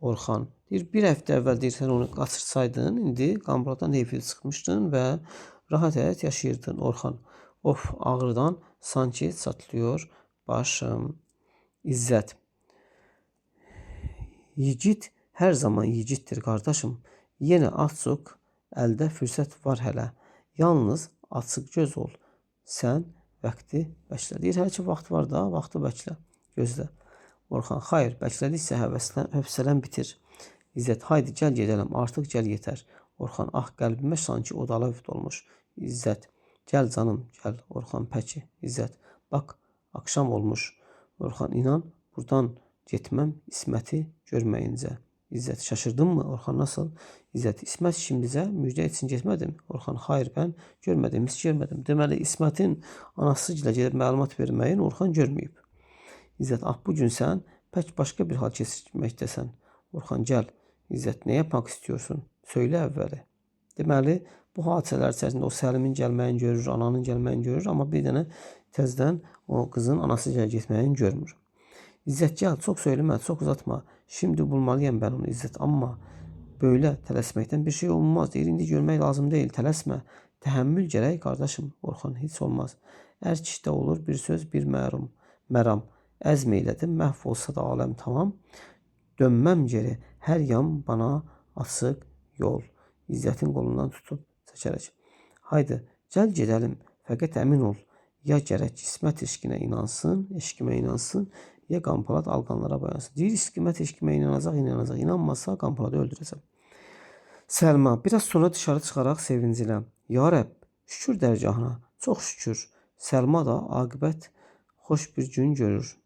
Orxan, deyir, bir həftə əvvəl deyir, sən onu qaçırsaydın, indi Qampoladdan heyfini çıxmışdın və rahat həyat yaşayırdın. Orxan, of, ağrıdan sanki çatlıyor başım. İzzət, yigit hər zaman yigitdir qardaşım. Yenə az-çox əldə fürsət var hələ. Yalnız açıq göz ol. Sən vaxtı bəklə. Deyir, hələ ki vaxt var da, vaxtı bəklə. Gözlə. Orxan, xayır, bəklədiksə hövsələn bitir. İzzət, haydi gəl gedələm, artıq gəl yetər. Orxan, ah, qəlbimə sanki odalı vüd olmuş. İzzət, gəl canım, gəl. Orxan, pəki. İzzət, bax, akşam olmuş. Orxan, inan, buradan getməm İsməti görməyincə. İzzət, şaşırdın mı? Orxan, nasıl? İzzət, İsmət şimdicə müjdə etsin getmədim. Orxan, xayır, mən görmədim, hiç görmədim. Deməli, İsmətin anası ilə gedib məlumat verməyin Orxan görməyib. İzzət, ah, bugün sən pək başqa bir hal keçirməkdəsən. Orxan, gəl. İzzət, nə yapmaq istiyorsun? Söylə əvvəli. Deməli, Bu hadisələr içərisində o Səlimin gəlməyini görür, ananın gəlməyini görür, amma bir dənə təzədən o qızın anası gəl getməyini görmür. İzzət gəl, çox söyləmə, çox uzatma. Şimdi bulmalıyam ben onu İzzət, amma böyle tələsməkdən bir şey olmaz. Deyir, indi görmək lazım deyil, tələsmə. Təhəmmül gərək qardaşım, Orxan, heç olmaz. Ərkişdə olur bir söz, bir məram. Əzm eylədim, məhv olsa da aləm tamam. Dönməm geri, hər yan bana açıq yol. İzzətin qolundan tutub çəkərək. Haydi, gəl gedəlim, fəqət əmin ol. Ya gərək İsmət eşqinə inansın, eşqimə inansın, ya Qanpolad alqanlara boyansın. Deyir, İsmət eşqimə inanacaq. İnanmazsa Qanpoladı öldürəcəm. Səlma, biraz sonra dışarı çıxaraq sevincilə. Ya Rəbb, şükür dərgahına, çox şükür. Səlma da aqibət xoş bir gün görür.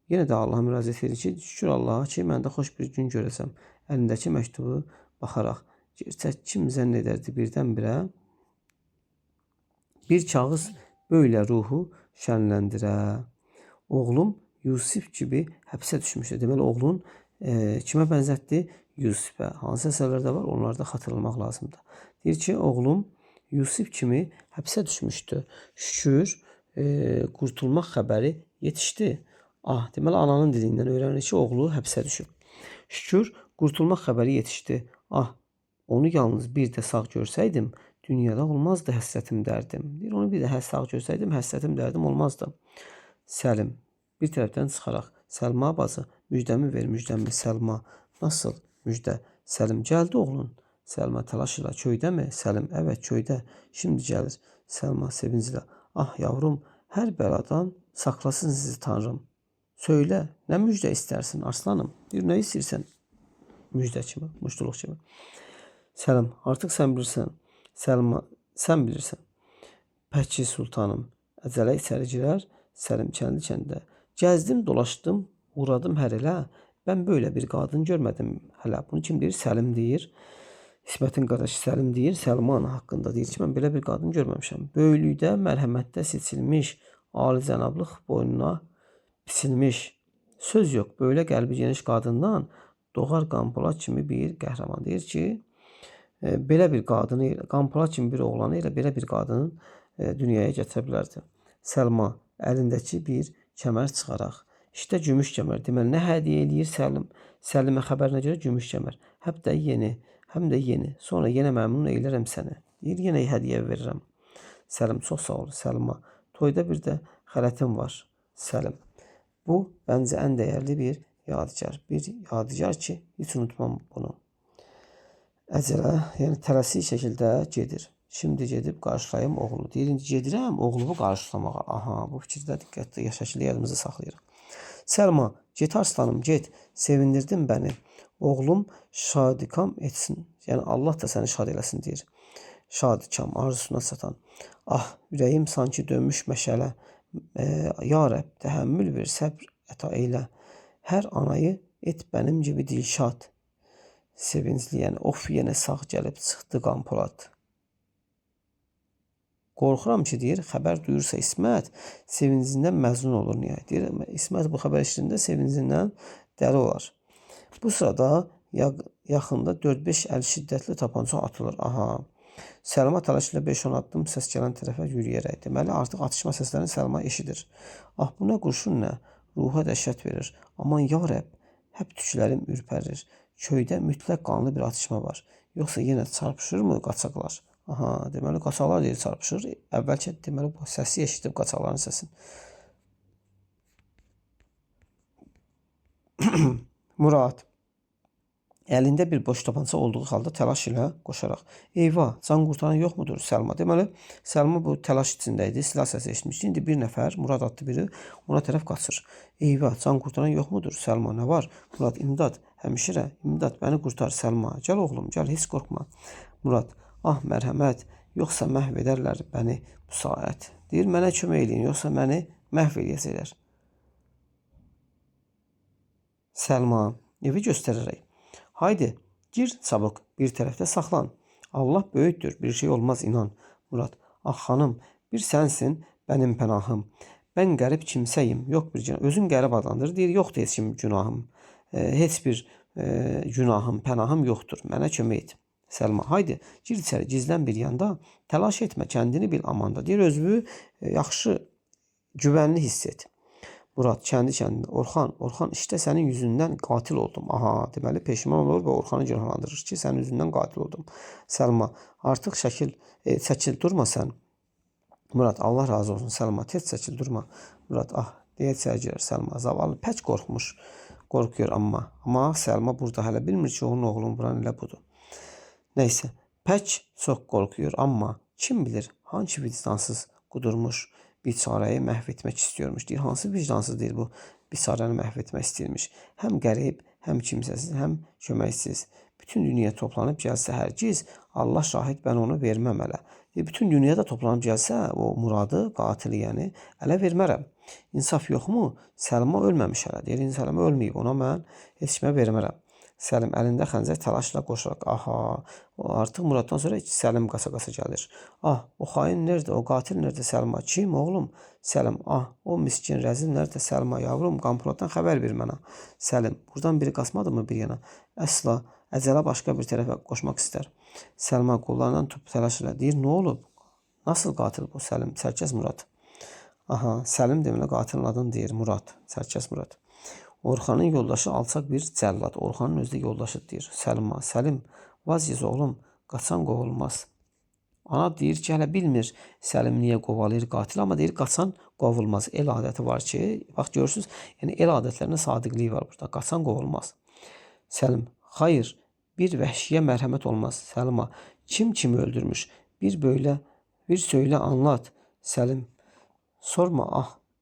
Yenə də Allaha müraciət edir ki, şükür Allaha ki, mən də xoş bir gün görəcəm. Əlindəki məktubu baxaraq. Gerçək kim zənn edərdi birdən-birə bir kağız böyle ruhu şənləndirə. Oğlum Yusif gibi həbsə düşmüşdü. Deməli, oğlun kimə bənzətdi? Yusifə. Hansı əsərlərdə var? Onları da xatırlamaq lazımdır. Deyir ki, oğlum Yusif kimi həbsə düşmüşdü. Şükür, qurtulmaq xəbəri yetişdi. Deməli, ananın dilindən öyrənir ki, oğlu həbsə düşüb. Şükür, qurtulmaq xəbəri yetişdi. Onu yalnız bir də sağ görsəydim, dünyada olmazdı həsrətim dərdim. Deyir, onu bir də sağ görsəydim, həsrətim dərdim olmazdı. Səlim, bir tərəfdən çıxaraq, Səlma bacı, müjdəmi ver, müjdəmi Səlma. Nasıl müjdə? Səlim, gəldi oğlun. Səlma təlaş ilə, köydəmi? Səlim, evet köydə, şimdi gəlir. Səlma sevinclə, yavrum, hər bəladan saxlasın sizi Tanrım. Söylə, nə müjdə istərsin arslanım? Deyir, nə istəyirsən? Müjdə kimi, muştuluq kimi. Səlim, artıq sən bilirsən. Səlma, sən bilirsən. Pəki sultanım, əcələ içəri girər, Səlim kəndi-kəndə. Gəzdim, dolaşdım, uğradım hər elə. Ben böyle bir qadın görmədim hələ. Bunu kim deyir? Səlim deyir. İsmətin qardaşı Səlim deyir. Səlma ana haqqında deyir ki, mən belə bir qadın görməmişəm. Böyüklükdə, mərhəmətdə seçilmiş, alicənablıq boynuna biçilmiş. Söz yox, böyle qəlbi geniş qadından doğar Qanpolad kimi bir qəhrəman. Deyir ki, belə bir qadını, Qanpolad kimi bir oğlanı ilə belə bir qadının dünyaya gətirə bilərdi. Səlma əlindəki bir kəmər çıxaraq. İşte gümüş kəmər. Deməli, nə hədiyyə eləyir Səlim? Səlimə xəbərinə görə gümüş kəmər. Həm də yeni. Sonra yenə məmnun eylərəm səni. Deyir, yenə hədiyyə verirəm. Səlim, çox sağ ol. Səlma, toyda bir də xələtim var. Səlim, bu bəncə ən dəyərli bir yadigar. Bir yadigar ki, hiç unutmam bunu. Əcələ, yəni tələsik şəkildə gedir. Şimdi gedib qarşılayım oğlu. Deyir, indi gedirəm oğlumu qarşılamağa. Bu fikirdə diqqətli şəkildə yadımızda saxlayırıq. Səlma, get arslanım, get. Sevindirdin bəni. Oğlum şadikam etsin. Yəni Allah da səni şad eləsin deyir. Şadikam, arzusuna çatan. Ürəyim sanki dönmüş məşələ. Ya Rəbb, təhəmmül ver, səbr əta eylə. Hər anayı et bənim gibi dilşad. Sevincli, yəni yenə sağ gəlib çıxdı Qanpolad. Qorxuram ki, deyir, xəbər duyursa İsmət sevincindən məzun olur nihayət. Deyir, İsmət bu xəbər eşitdiyində sevincindən dəli olar. Bu sırada yaxında 4-5 əl şiddətli tapança atılır. Səlma təlaş ilə 5-10 addım səs gələn tərəfə yürüyərək. Deməli, artıq atışma səslərini Səlma eşidir. Bu nə qurşun nə? Ruha dəhşət verir. Aman ya Rəbb, həp tüklərim ürpərir. Köydə mütləq qanlı bir atışma var. Yoxsa yenə çarpışırmı qaçaqlar? Deməli, qaçaqlar deyir çarpışır. Əvvəlcə deməli bu səsi eşidib qaçaqların səsini. Murad əlində bir boş tapança olduğu halda təlaş ilə qoşaraq. Eyvah, can qurtaran yoxmudur Səlma? Deməli, Səlma bu təlaş içində idi, silah səsi eşitmişdi. İndi bir nəfər, Murad adlı biri ona tərəf qaçır. Eyvah, can qurtaran yoxmudur Səlma? Nə var? Murad, imdad, həmişirə, imdad, bəni qurtar Səlma. Gəl oğlum, gəl, heç qorxma. Murad, mərhəmət, yoxsa məhv edərlər bəni bu saat. Deyir, mənə kömək eləyin, yoxsa məni məhv eləyəcəklər. Səlma, evi göstərərək. Haydi, gir çabuk, bir tərəfdə saxlan. Allah böyükdür, bir şey olmaz inan. Murad, xanım, bir sənsin, bənim pənahım. Mən qərib kimsəyim, yox bir günah. Özün qərib adlandır, deyir, yoxdur heç kim günahım. Heç bir günahım, pənahım yoxdur, mənə kömək et. Səlma, haydi gir içəri, gizlən bir yanda. Təlaş etmə, kəndini bil amanda. Deyir, özünü yaxşı, güvənli hiss et. Murad kendi kendine. Orxan işte senin yüzünden katil oldum. Aha, deməli peşman olur və Orxanı günahlandırır ki, senin yüzünden katil oldum. Səlma, artıq çəkil durma sen. Murad, Allah razı olsun. Səlma, tez çəkil durma. Murad, deyə içəri girer Səlma. Zavallı pək qorxmuş. Qorxuyor amma. Amma Səlma burada hələ bilmir ki, onun oğlunu vuran elə budur. Neyse, pək çox qorxuyor amma kim bilir hangi vicdansız qudurmuş biçarəyi məhv etmək istiyormuş. Deyir, hansı vicdansız deyir bu biçarəni məhv etmək istəyirmiş. Həm qərib, həm kimsəsiz, həm köməksiz. Bütün dünya toplanıb gəlsə hər giz, Allah şahid ben onu verməm ələ. Bütün dünya da toplanıb gəlsə o Muradı, qatili yəni, ələ vermərəm. İnsaf yoxmu? Səlma ölməmiş hələ. Deyir, Səlma ölməyib, ona mən heç kimə vermərəm. Səlim əlində xəncər təlaşla qoşaraq, artıq Muraddan sonra Səlim qasa-qasa gəlir. O xain nerede, o qatil nerede Səlma? Kim oğlum? Səlim, o miskin rəzil nerede Səlma? Yavrum, Qampoladdan xəbər ver mənə. Səlim, buradan biri qaçmadı mı bir yana? Əsla, əcələ başqa bir tərəfə qoşmaq istər. Səlma qollarından tutub təlaş elə. Deyir, nə olub? Nasıl qatil bu Səlim? Sərkəz Murad. Səlim deməli qatilin adını deyir, Murad, Sərkəz Murad. Orxanın yoldaşı alçaq bir cəllad. Orxanın özü də yoldaşı deyir. Səlma, Səlim, vaz yez oğlum, qaçan qovulmaz. Ana deyir ki, hələ bilmir Səlim niyə qovalayır qatil, amma deyir, qaçan qovulmaz. El adəti var ki, bax görürsünüz, yəni el adətlərində sadiqliyi var burada. Qaçan qovulmaz. Səlim, hayır, bir vəhşiyə mərhəmət olmaz. Səlma, kim kimi öldürmüş? Bir söylə anlat. Səlim, sorma,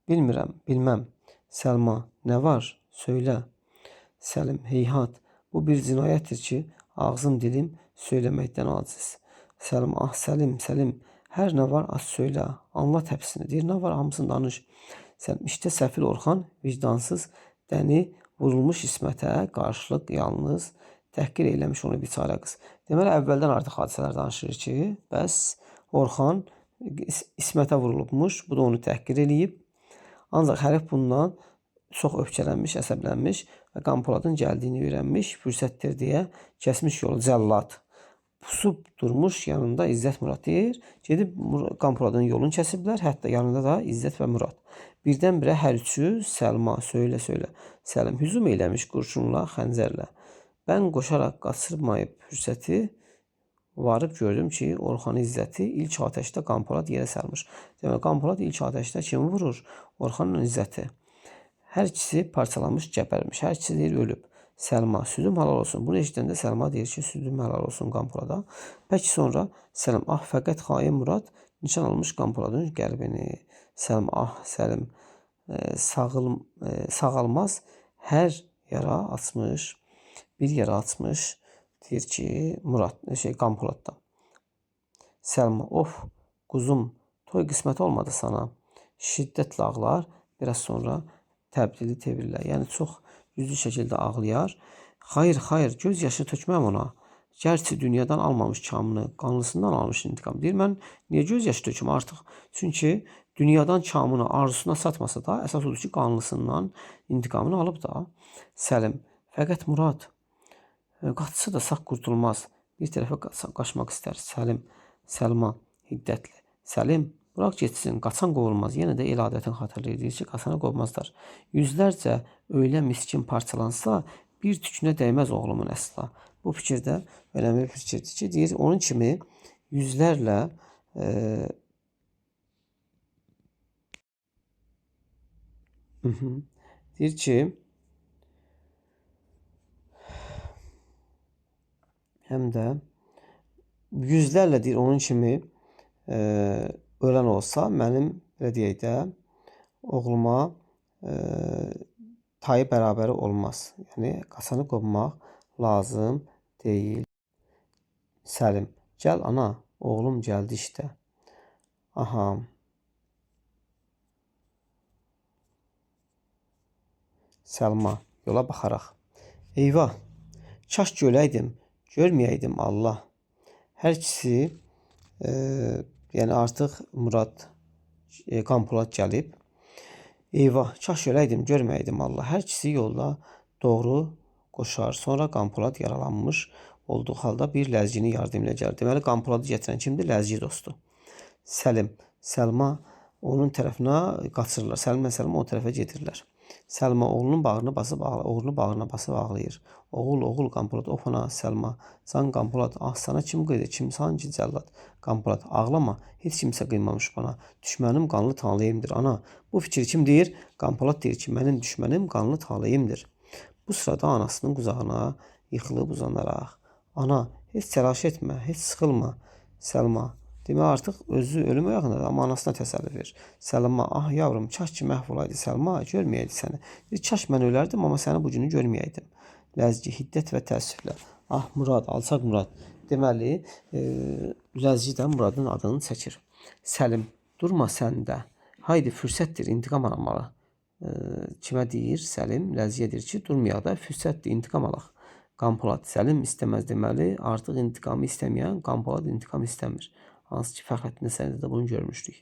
bilməm. Səlma, nə var? Söylə. Səlim, heyhat, bu bir cinayətdir ki, ağzım dilim söyləməkdən aciz. Səlim, Səlim, hər nə var az söylə, anlat həbsini. Deyir, nə var hamısını danış. Səlim, işte səfil Orxan, vicdansız, dəni vurulmuş İsmətə qarşılıq yalnız təhqir eyləmiş onu biçarə qız. Deməli, əvvəldən artıq hadisələr danışır ki, bəs Orxan İsmətə vurulubmuş, bu da onu təhqir eləyib. Ancaq hərif bundan çox öfkələnmiş, əsəblənmiş və Qampoladın gəldiyini öyrənmiş, fürsətdir deyə kəsmiş yolu cəllad. Pusub durmuş yanında İzzət Murad deyir. Gedib Qampoladın yolunu kəsiblər, hətta yanında da İzzət və Murad. Birdən-birə hər üçü Səlma, söylə. Səlim hücum eləmiş qurşunla, xəncərlə. Mən qoşaraq qaçırmayıb fürsəti varıb gördüm ki, Orxanı İzzəti ilk ateşdə Qampolad yerə sərmiş. Deməli, Qampolad ilk ateşdə kimi vurur? Orxanla İzzəti. Hər ikisi parçalanmış, gəbərmiş. Hər ikisi deyir, ölüb. Səlma, südüm halal olsun. Bunu eşidəndə Səlma deyir ki, südüm halal olsun Qampolada. Pəki sonra Səlim, fəqət xain Murad nişan almış Qampoladın qəlbini. Səlim, Səlim, sağalmaz hər yara açmış, bir yara açmış, deyir ki, Murad, Qampoladda. Səlma, quzum, toy qismət olmadı sana. Şiddətlə ağlar, biraz sonra təbdili tevirlər. Yəni, çox yüzlü şəkildə ağlayar. Xayır, göz yaşı tökməm ona. Gerçi dünyadan almamış kamını, qanlısından almış intikam. Deyir, mən niyə göz yaşı töküm artıq? Çünki dünyadan kamını arzusuna satmasa da, əsas odur ki, qanlısından intikamını alıb da. Səlim, fəqət Murad, qaçsa da sağ qurtulmaz. Bir tərəfə qaçmaq istər. Səlim, Səlma, hiddətli. Səlim, bırak geçsin, qaçan qovulmaz. Yenə də el adətini xatırlayır ki, qaçana qovmazlar. Yüzlərcə öyle miskin parçalansa, bir tükünə dəymez oğlumun əsla. Bu fikirdə önəmli bir fikirdir ki, deyir, onun kimi yüzlərlə deyir ki, həm də yüzlərlə deyir, onun kimi ölən olsa, mənim belə deyək də, oğluma tayı bərabəri olmaz. Yəni, qaçanı qovmaq lazım deyil. Səlim, gəl ana, oğlum gəldi işte. Səlma, yola baxaraq. Eyvah, kaş görəydim, görməyəydim Allah. Hər ikisi, yəni artıq Murad, Qampolad gəlib. Eyvah, kaş görəydim, görməyəydim Allah. Hər ikisi yolda doğru qoşar. Sonra Qampolad yaralanmış olduğu halda bir ləzginin yardımıyla gəlir. Deməli, Qampoladı gətirən kimdir? Ləzgi dostu. Səlim, Səlma onun tərəfinə qaçırırlar. Səlimlə Səlma o tərəfə gedirlər. Səlma oğlunun bağrına basıb ağlayır. Oğul, Qampolad, ofana, Səlma. Sən Qampolad, ah sana kim qıydı? Kimsən ki cəllad? Qampolad, ağlama, heç kimsə qıymamış bana. Düşmənim qanlı taleyimdir, ana. Bu fikir kim deyir? Qampolad deyir ki, mənim düşmənim qanlı taleyimdir. Bu sırada anasının qucağına yıxılıb uzanaraq, ana, heç təlaş etmə, heç sıxılma. Səlma, demək artıq özü ölüm ayağındadır, amma anasına təsəlli verir. Səlma, ah yavrum, kaş ki məhv olaydı Səlma, görməyəydi səni. Kaş mən ölərdim, amma səni bu günü görməyəydim. Ləzgi, hiddət və təəssüflə. Ah Murad, alçaq Murad. Deməli, Ləzgi də Muradın adını çəkir. Səlim, durma sən də. Haydi, fürsətdir, intiqam almalı. Kimə deyir? Səlim Ləzgiyə deyir ki, durmayaq da, fürsətdir, intiqam alaq. Qampolad, Səlim istəməz deməli, artıq intiqamı istəməyən Qampolad intiqam istəmir. Hansı ki, Fəxrəddin sənədə də bunu görmüşdük.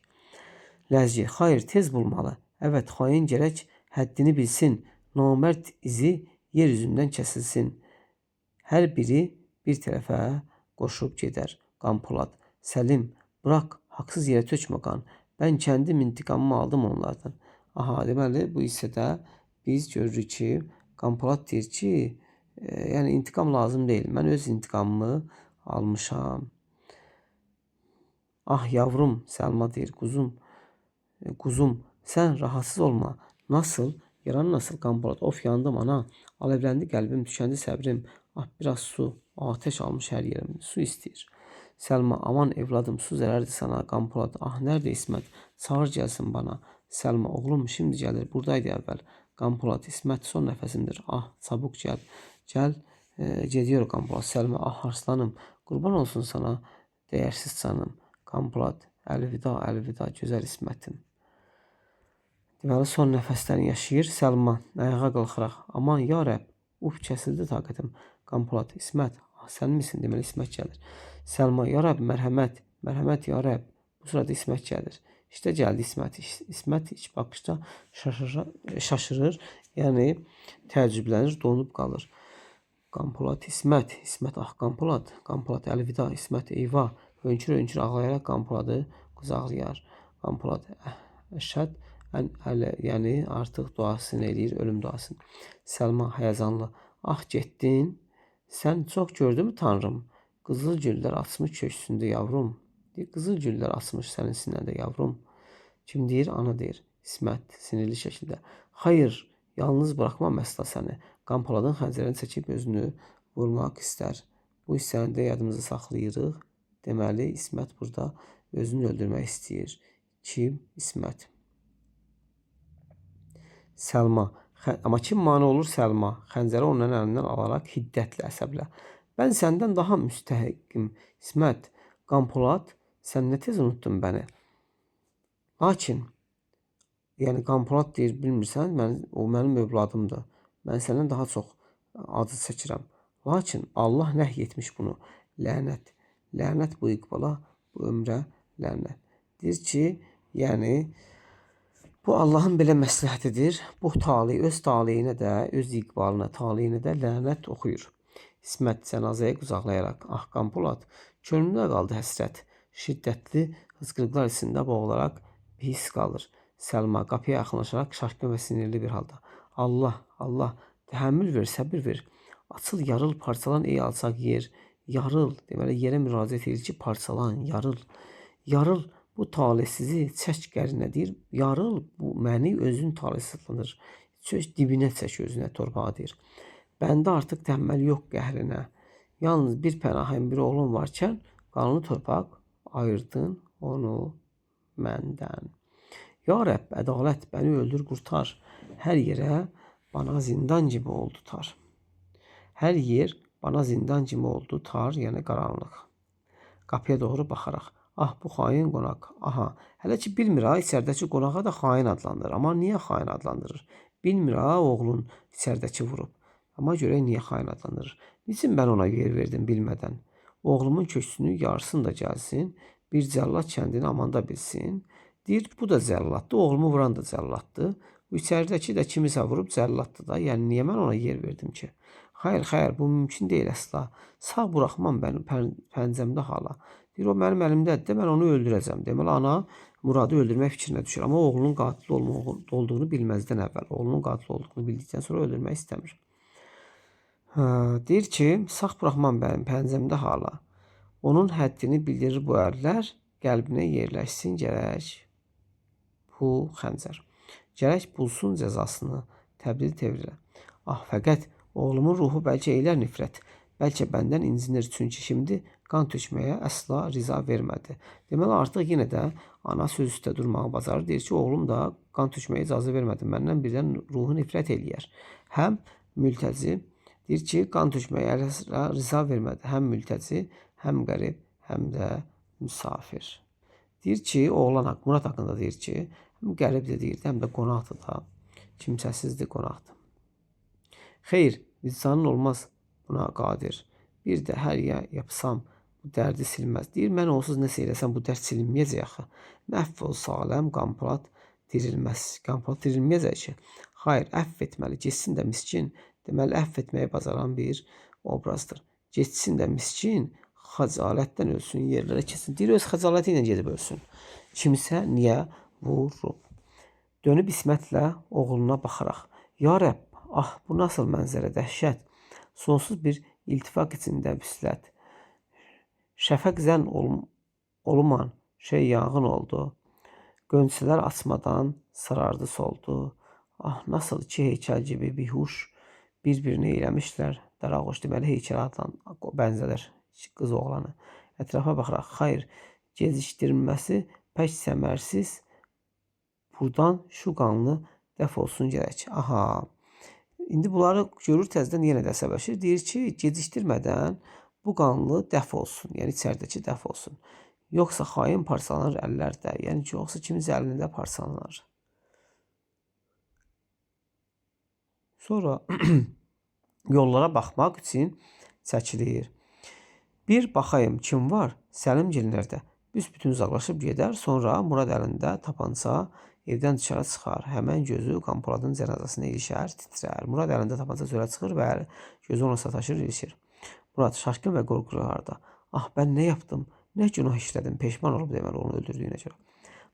Ləzgi, xayır, tez bulmalı. Evet, xain gərək həddini bilsin. Namərd izi yer üzündən kəsilsin. Hər biri bir tərəfə qoşub gedər. Qampolad, Səlim, bırak, haqsız yerə tökmə qan. Ben kendim intiqamımı aldım onlardan. Aha, deməli, bu hissədə biz görürük ki, Qampolad deyir ki, yəni intiqam lazım deyil. Mən öz intiqamımı almışam. Ah yavrum, Səlma deyir, quzum, sən rahatsız olma. Nasıl? Yaran nasıl Qampolad? Of, yandım ana. Alevləndi qəlbim, tükəndi səbrim. Ah, biraz su, ateş almış hər yerim. Su istəyir. Səlma, aman evladım, su zərərdir sana. Qampolad, ah, nerede İsmet? Çağır gəlsin bana. Səlma, oğlum, şimdi gəlir, buradaydı əvvəl. Qampolad, İsmet son nəfəsimdir. Ah, çabuk gəl. Gəl, gediyor Qampolad. Səlma, ah, arslanım, qurban olsun sana, dəyərsiz canım. Qampolad, əlvida, əlvida, gözəl İsmətim. Deməli, son nəfəslərini yaşayır. Səlma, ayağa qalxaraq, aman ya Rəbb, kəsildi taqətim. Qampolad, İsmət, ah, sən misin? Deməli, İsmət gəlir. Səlma, ya Rəbb, mərhəmət, mərhəmət ya Rəbb. Bu sırada İsmət gəlir. İşte gəldi İsmət. İsmət ilk baxışda şaşırır, yəni təəccüblənir, donub qalır. Qampolad, İsmət, ah Qampolad, Qampolad, əlvida, İsmət, eyvah, hönkür-hönkür ağlayaraq Qampoladı qucaqlayar. Qampolad, əşhəd, yəni artıq duasını eləyir, ölüm duasını. Səlma həyəcanlı, ah getdin, sən çox gördün mü Tanrım? Qızıl güllər açmış köksündə yavrum. Qızıl güllər açmış sənin sinəndə yavrum. Kim deyir? Ana deyir. İsmət sinirli şəkildə. Hayır, yalnız bırakmam əsla səni. Qampoladın xəncərini çəkib özünü vurmaq istər. Bu hissəni də yadımızda saxlayırıq. Deməli, İsmət burada özünü öldürmək istəyir. Kim? İsmət. Səlma. Amma kim mane olur? Səlma. Xəncəri onun əlindən alaraq hiddətlə, əsəblə. Ben səndən daha müstəhəqqim. İsmət, Qampolad, sən nə tez unuttun bəni? Lakin, yəni Qampolad deyir, bilmirsən, o mənim övladımdır. Mən səndən daha çox acı çəkirəm. Lakin Allah nəhy etmiş bunu. Lənət. Lənət bu iqbala, bu ömrə lənət. Deyir ki, yəni bu Allahın belə məsləhətidir. Bu tali öz taleyinə də, öz iqbalına, taleyinə də lənət oxuyur. İsmət cənazəyə qucaqlayaraq, ah Qampolad, könlündə qaldı həsrət. Şiddətli hıçqırıqlar içində boğularaq bir his qalır. Səlma qapıya yaxınlaşaraq şaşqın və sinirli bir halda. Allah, Allah, təhəmmül ver, səbir ver. Açıl, yarıl, parçalan ey alçaq yer. Yarıl, deməli yerə müraciət edir ki, parçalan, yarıl. Yarıl, bu talihsizi çək qərinə deyir. Yarıl, bu məni özün talihsizlanır. Çök dibinə çək özünə, torpağa deyir. Bəndə artıq təhəmmül yox qəhrinə. Yalnız bir pənahim bir oğlum varkən, qanlı torpaq ayırdın onu məndən. Ya Rəbb, ədalət, bəni öldür, qurtar. Hər yerə bana zindan gibi oldu tar. Hər yer bana zindan kimi oldu tar, yəni qaranlıq. Qapıya doğru baxaraq. Ah, bu xain qonaq. Aha, hələ ki bilmir ha, içərdəki qonağa da xain adlandırır. Amma niyə xain adlandırır? Bilmir ha, oğlun içərdəki vurub. Amma görək niyə xain adlandırır. Niçin mən ona yer verdim bilmədən? Oğlumun köksünü yarsın da gəlsin, bir cəllad kəndini amanda bilsin. Deyir, bu da cəlladdır, oğlumu vuran da cəlladdır. Bu içəridəki də kimisə vurub cəlladdır da. Yəni niyə mən ona yer verdim ki? Xeyr, xeyr, bu mümkün deyil əsla. Sağ buraxmam mənim pəncəmdə hala. Deyir, o mənim əlimdədir də, mən onu öldürəcəm. Deməli, ana Muradı öldürmək fikrinə düşür. Amma oğlunun qatil olduğunu bilməzdən əvvəl, oğlunun qatil olduğunu bildikdən sonra öldürmək istəmir. Deyir ki, sağ buraxmam mənim pəncəmdə hala. Onun həddini bildirir bu əllər, qəlbinə yerləşsin gərək bu xəncər. Gərək bulsun cəzasını, təbdil tevrilə. Ah, fəqət oğlumun ruhu bəlkə eylər nifrət, bəlkə bəndən incinir, çünki şimdi qan tökməyə əsla riza vermədi. Deməli, artıq yenə də ana söz üstə durmağı bacarır. Deyir ki, oğlum da qan tökməyə icazə vermədi, məndən birdən ruhu nifrət eləyər. Həm mültəci, deyir ki, qan tökməyə riza vermədi, həm mültəci, həm qərib, həm də müsafir. Deyir ki, oğlan Murad haqqında deyir ki, həm qərib də deyir, həm də qonaqdır da, kimsəsizdir, qonaqdır. Xeyr, vicdanın olmaz buna qadir. Bir də hər yapsam bu dərdi silməz. Deyir, mən onsuz nəsə eləsəm bu dərd silinməyəcək axı. Məhv olsa aləm, Qanpolad dirilməz. Qanpolad dirilməyəcək ki. Xeyr, əfv etməli, geçsin də miskin. Deməli, əfv etməyi bacaran bir obrazdır. Geçsin də miskin, xəcalətdən ölsün, yerlərə keçsin. Deyir, öz xəcaləti ilə gedib ölsün. Kimsə niyə vurub? Dönüb İsmətlə oğluna baxaraq. Ya Rəbb, ah, bu nasıl mənzərə, dəhşət. Sonsuz bir iltifaq içində vüslət. Şəfəq zən oluman şey yanğın oldu. Qönçələr açmadan sarardı, soldu. Ah, nasıl iki heykəl gibi bihuş bir-birini eyləmişlər. Darağoş deməli heykələ adlan bənzədir qız oğlanı. Ətrafa baxaraq, xeyr, gecikdirilməsi pək səmərsiz. Buradan şu qanlı dəf olsun gərək. Aha. İndi bunları görür təzədən yenə də əsəbləşir. Deyir ki, gecikdirmədən bu qanlı dəf olsun. Yəni içəridəki dəf olsun. Yoxsa xain parçalanır əllərdə. Yəni ki, yoxsa kiminsə əlində parçalanır. Sonra yollara baxmaq üçün çəkilir. Bir baxayım kim var? Səlim Gillərdə. Büsbütün uzaqlaşıb gedər. Sonra Murad əlində tapança evdən dışarı çıxar. Həmən gözü Qanpoladın cənazasına ilişər, titrər. Murad əlində tapança çölə çıxır və gözü ona sataşır, ilişir. Murad şaşkın və qorxur harda. Ah, mən nə yapdım? Nə günah işlədim? Peşman olub deməli onu öldürdüyünə görə.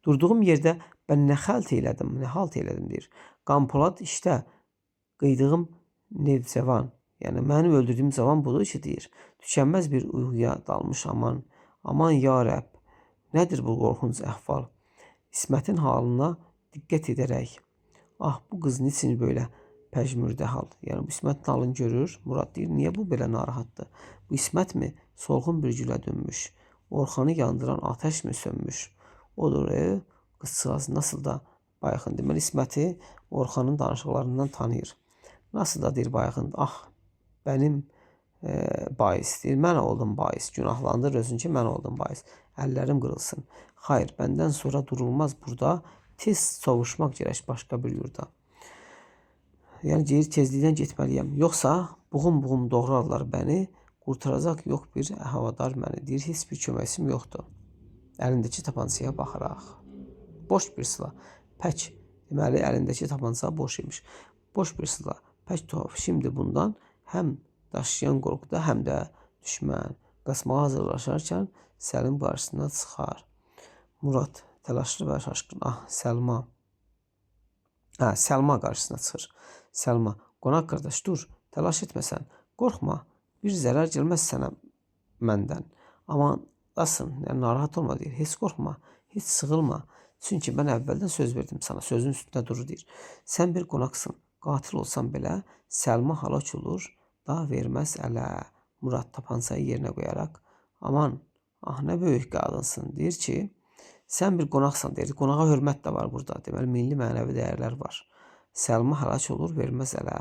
Durduğum yerdə mən nə halt elədim, deyir. Qanpolad işdə qıydığım nevcavan, yəni mənim öldürdüyüm cavan budur ki, deyir. Tükənməz bir uyğuya dalmış aman. Aman ya Rəbb, nədir bu qorxunc əhval? İsmətin halına diqqət edərək. Ah, bu qız niçin böyle pəjmürdə hal? Yəni bu İsmətin halını görür. Murad deyir, niyə bu belə narahatdır? Bu İsmət mi? Solğun bir gülə dönmüş. Orxanı yandıran ateş mi sönmüş? Odur, qızcığaz nasıl da bayğın. Deməli İsməti Orxanın danışıqlarından tanıyır. Nasıl da deyir bayğın. Ah, benim bais deyir. Mən oldum bais. Günahlandır özün ki, mən oldum bais. Əllərim qırılsın. Xeyr, bəndən sonra durulmaz burada. Tez savuşmaq gərək başqa bir yurda. Yəni deyir, tezlikdən getməliyəm. Yoxsa buğum-buğum doğrarlar bəni. Qurtaracaq yox bir havadar məni. Deyir, heç bir köməksim yoxdur. Əlindəki tapancaya baxaraq. Boş bir silah. Pək. Deməli, əlindəki tapanca boş imiş. Boş bir silah. Pək tuhaf. Şimdi bundan həm daşıyan qorxuda, həm də düşmən qaçmağa hazırlaşarkən Səlim qarşısına çıxar. Murad təlaşlı və şaşkın. Ah, Səlma. Səlma qarşısına çıxır. Səlma, qonaq qardaş, dur, təlaş etməsən, qorxma, bir zərər gəlməz sənə məndən. Amandasın, yəni narahat olma deyir, heç qorxma, heç sığılma. Çünki mən əvvəldən söz verdim sana, sözün üstündə durur deyir. Sən bir qonaqsın, qatil olsan belə, Səlma halak olur, da verməz ələ. Murad tapancayı yerinə qoyaraq, aman, ah nə böyük qadınsın, deyir ki, sən bir qonaqsan deyir, qonağa hörmət də var burada, deməli, milli mənəvi dəyərlər var. Səlma halak olur, verməz ələ.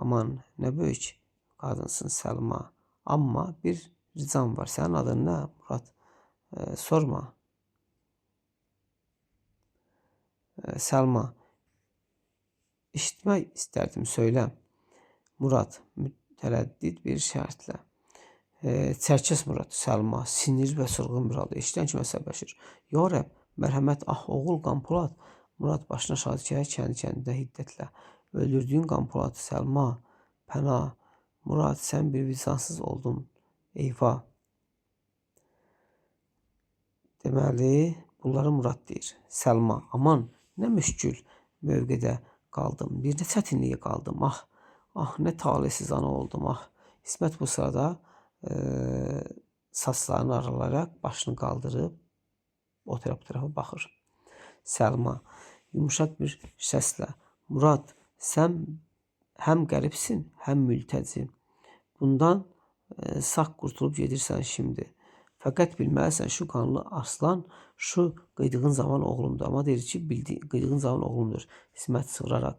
Aman, nə böyük qadınsın Səlma. Amma bir ricam var, sənin adın nə Murad? Sorma. Səlma, işitmək istərdim, söylə. Murad, mütərəddid bir şərtlə. Çərkəs Murad, Səlma, sinir və sırğın bir halda eşidən kimi əsəbləşir. Ya Rəbb, mərhəmət, ah oğul Qanpolad. Murad başına şahidkəyə kəndi-kəndində hiddətlə. Öldürdüyün Qanpolad, Səlma, pəna. Murad sen bir vicdansız oldun. Eyvah. Deməli, bunları Murad deyir. Səlma, aman, nə müşkül mövqedə qaldım. Bir də çətinliyə qaldım. Ah, ah, nə talihsiz ana oldum. Ah. İsmət bu sırada saçlarını aralayaraq başını qaldırıb o tərəfə baxır. Səlma yumuşaq bir səslə, Murad, sən həm qəribsin, həm mültəci. Bundan sağ qurtulub gedirsən şimdi. Fəqət bilməlisən şu qanlı aslan şu qıydığın zaman oğlumdur. Ama deyir ki qıydığın zaman oğlumdur. İsmət çığıraraq.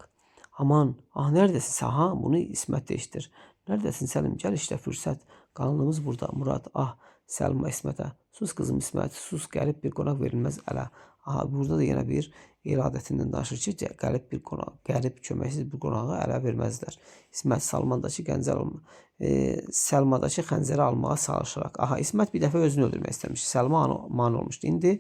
Aman, ah neredesin sen? Ha, bunu İsmət değiştir. Neredesin Səlim? Gel işte fürsət. Qanlımız burada. Murad, ah, Səlma İsmətə. Sus kızım İsmət, sus, qərib bir qonaq verilməz ələ. Aha, burada da yenə bir el adətindən danışır ki, qərib bir qonaq, qərib köməksiz bir qonağa ələ verməzlər. İsmət Səlmadakı xəncəri almağa çalışarak. Aha, İsmət bir dəfə özünü öldürmək istəmiş. Səlma mane olmuşdu. İndi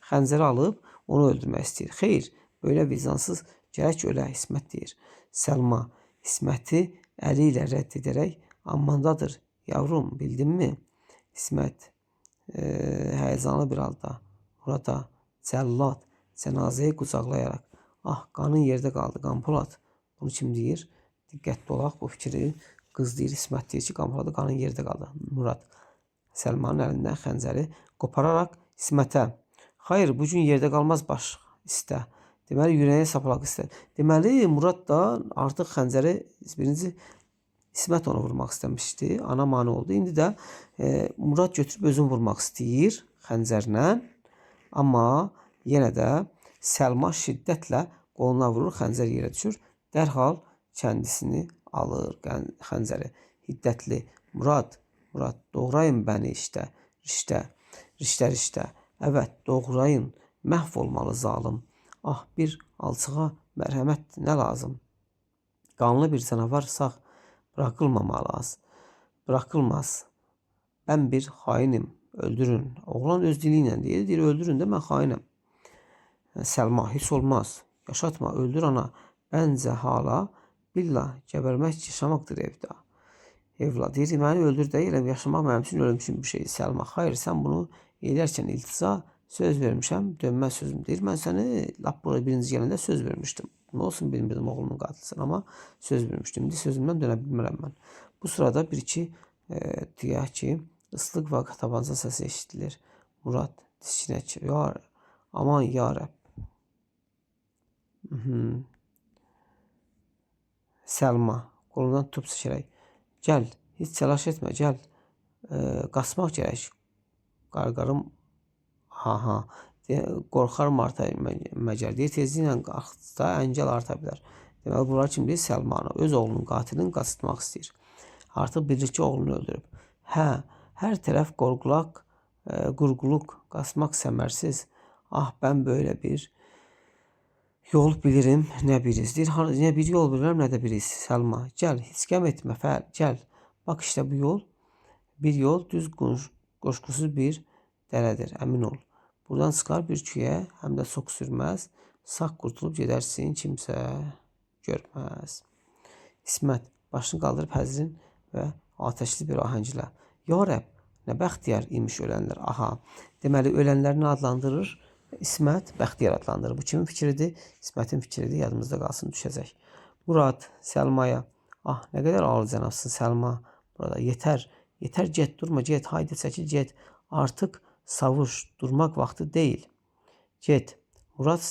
xəncəri alıb onu öldürmək istəyir. Xeyr, böyle vicdansız gərək ölə, İsmət deyir. Səlma İsməti əli ilə rədd edərək amandadır. Yavrum, bildinmi? İsmət həyəcanlı bir halda Murada cəllad cənazəyi qucaqlayaraq. Ah, qanın yerdə qaldı, Qanpolad. Bunu kim deyir? Diqqətli olaq bu fikri. Qız deyir, İsmət deyir ki, Qanpolada qanın yerdə qaldı. Murad Səlmanın əlindən xəncəri qopararaq İsmətə. Xeyr, bu gün yerdə qalmaz baş istə. Deməli, yüreğine sapalaq istər. Deməli, Murad da artıq xəncəri birinci İsmət onu vurmaq istəmişdi. Ana mane oldu. İndi də Murad götürüb özünü vurmaq istəyir xəncərlə. Amma yenə də Səlma şiddətlə qoluna vurur, xəncər yerə düşür. Dərhal kəndisini alır xəncəri. Hiddətli. Murad, doğrayın bəni işte. Riştə. Evet, doğrayın. Məhv olmalı zalım. Ah, bir alçığa mərhəmət nə lazım? Qanlı bir canavar sağ bırakılmaz. Ben bir hainim. Öldürün. Oğlan öz diliyle deyir, öldürün de ben hainəm. Səlma, hiç olmaz. Yaşatma, öldür ana. Bence hala billah gəbərmək yaşamaqdır evdə. Evlad deyir, məni öldür deyiləm, yaşamaq mənim üçün ölüm üçün bir şey. Səlma, xeyr, sən bunu edərkən iltica söz vermişəm, dönməz sözüm deyir. Mən səni lap buraya birinci gələndə söz vermişdim. Ne olsun bilmirdim oğlumun qatilsən, amma söz vermişdim. İndi sözümdən dönə bilmirəm mən. Bu sırada bir iki deyək ki, ıslıq və tabanca səsi eşidilir. Murad dişinə ki, aman ya Rəbb. Səlma qolundan tutub çəkərək. Gəl, heç təlaş etmə, gəl. Qaçmaq gərək. Qarqarım, qorxar Marta məgər deyir, tezliklə qalxda əngəl arta bilər. Deməli, bunlar kim deyir? Səlmanı, öz oğlunun qatilini qaçırtmaq istəyir. Artıq bilir ki, oğlunu öldürüb. Hər tərəf qurquluq, qaçmaq səmərsiz. Ah, ben böyle bir yol bilirim, nə biriz. Deyir, nə bir yol bilirəm, nə də biriz. Səlma, gəl, heç qəm etmə, gəl. Bak işte bu yol, bir yol düz qoşqusuz bir dərədir, əmin ol. Buradan çıxar bir küyə, həm də çox sürməz. Sağ qurtulub gedərsin, kimsə görməz. İsmət başını qaldırıb həzrin və ateşli bir ahənglə. Ya Rəbb, nə bəxtiyar imiş ölənlər. Aha, deməli ölənlərini adlandırır. İsmət bəxtiyar adlandırır. Bu kimin fikridir? İsmətin fikridir. Yadımızda qalsın, düşəcək. Murad Səlmaya. Ah, nə qədər ağır cənabsın Səlma. Burada yetər, get, durma, get, haydi çəkil, get. Artıq savuş, durmaq vaxtı deyil. Get. Murad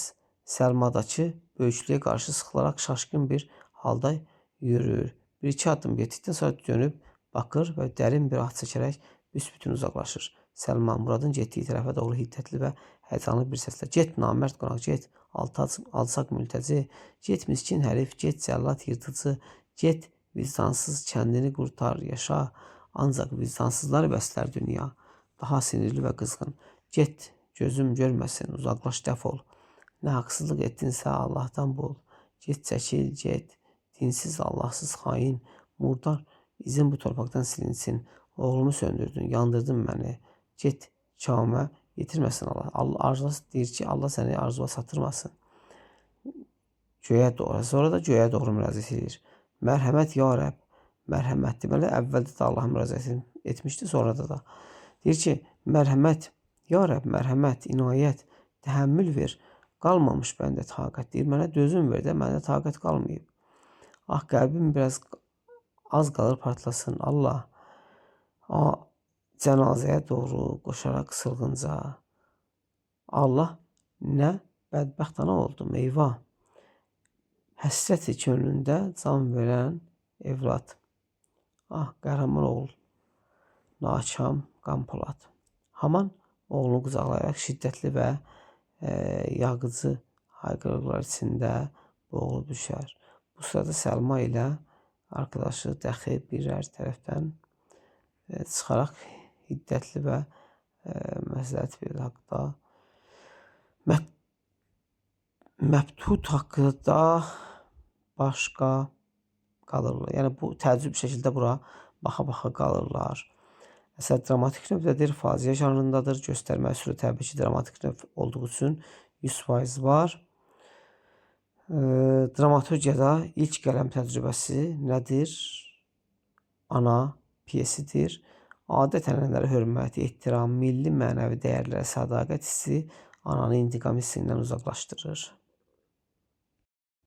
Səlmadakı böyüklüyə qarşı sıxılaraq şaşkın bir halda yürür. Bir iki addım getdikdən sonra dönüb bakır və dərin bir ah çəkərək büsbütün uzaqlaşır. Səlma Muradın getdiyi tərəfə doğru hiddətli və həyəcanlı bir səslə. Get namərd qonaq, get alçaq mültəci, get miskin hərif, get cəllad yırtıcı, get vicdansız kəndini qurtar, yaşa. Ancaq vicdansızlar bəslər dünya. Daha sinirli və qızğın. Get, gözüm görməsin, uzaqlaş, dəf ol. Nə haqsızlıq etdinsə Allahdan bol. Get, çəkil, get. Dinsiz, Allahsız, xain, murdar, izin bu torpaqdan silinsin. Oğlumu söndürdün, yandırdın məni. Get, kavmə yetirməsin Allah. Arzusu deyir ki, Allah səni arzuya satırmasın. Göyə doğru. Sonra da göyə doğru müraciət edir. Mərhəmət ya Rəbb, mərhəmət. Deməli, əvvəldə də Allaha müraciət etmişdi, sonra da. Deyir ki, mərhəmət, ya Rəbb, mərhəmət, inayət, təhəmmül ver. Qalmamış məndə taqət. Deyir, mənə dözüm ver də, məndə taqət qalmayıb. Ah, qəlbim biraz az qalır partlasın. Allah, cənazəyə doğru qoşaraq qısılğınca. Allah, nə bədbəxt ana oldum, eyvah. Həsrəti könlündə can verən evlad. Ah, qəhrəman oğul, nakam Qanpolad. Haman oğlunu qucaqlayaraq şiddətli və yağıcı hayqırıqlar içində boğulub düşər. Bu sırada Səlma ilə arkadaşı Dəxi birər tərəfdən çıxaraq hiddətli və məsləhət verir haqda. Məbtut haqqında başqa qalırlar. Yəni bu təəccüb şəkildə bura baxa-baxa qalırlar. Əsər dramatik növdədir, faciə janrındadır. Göstərmə üsulu təbii ki, dramatik növ olduğu üçün 100% var. Dramaturgiyada ilk qələm təcrübəsi nədir? Ana piyesidir. Adət-ənənələrə hörmət, ehtiram, milli mənəvi dəyərlərə sədaqət hissi ananı intiqam hissindən uzaqlaşdırır.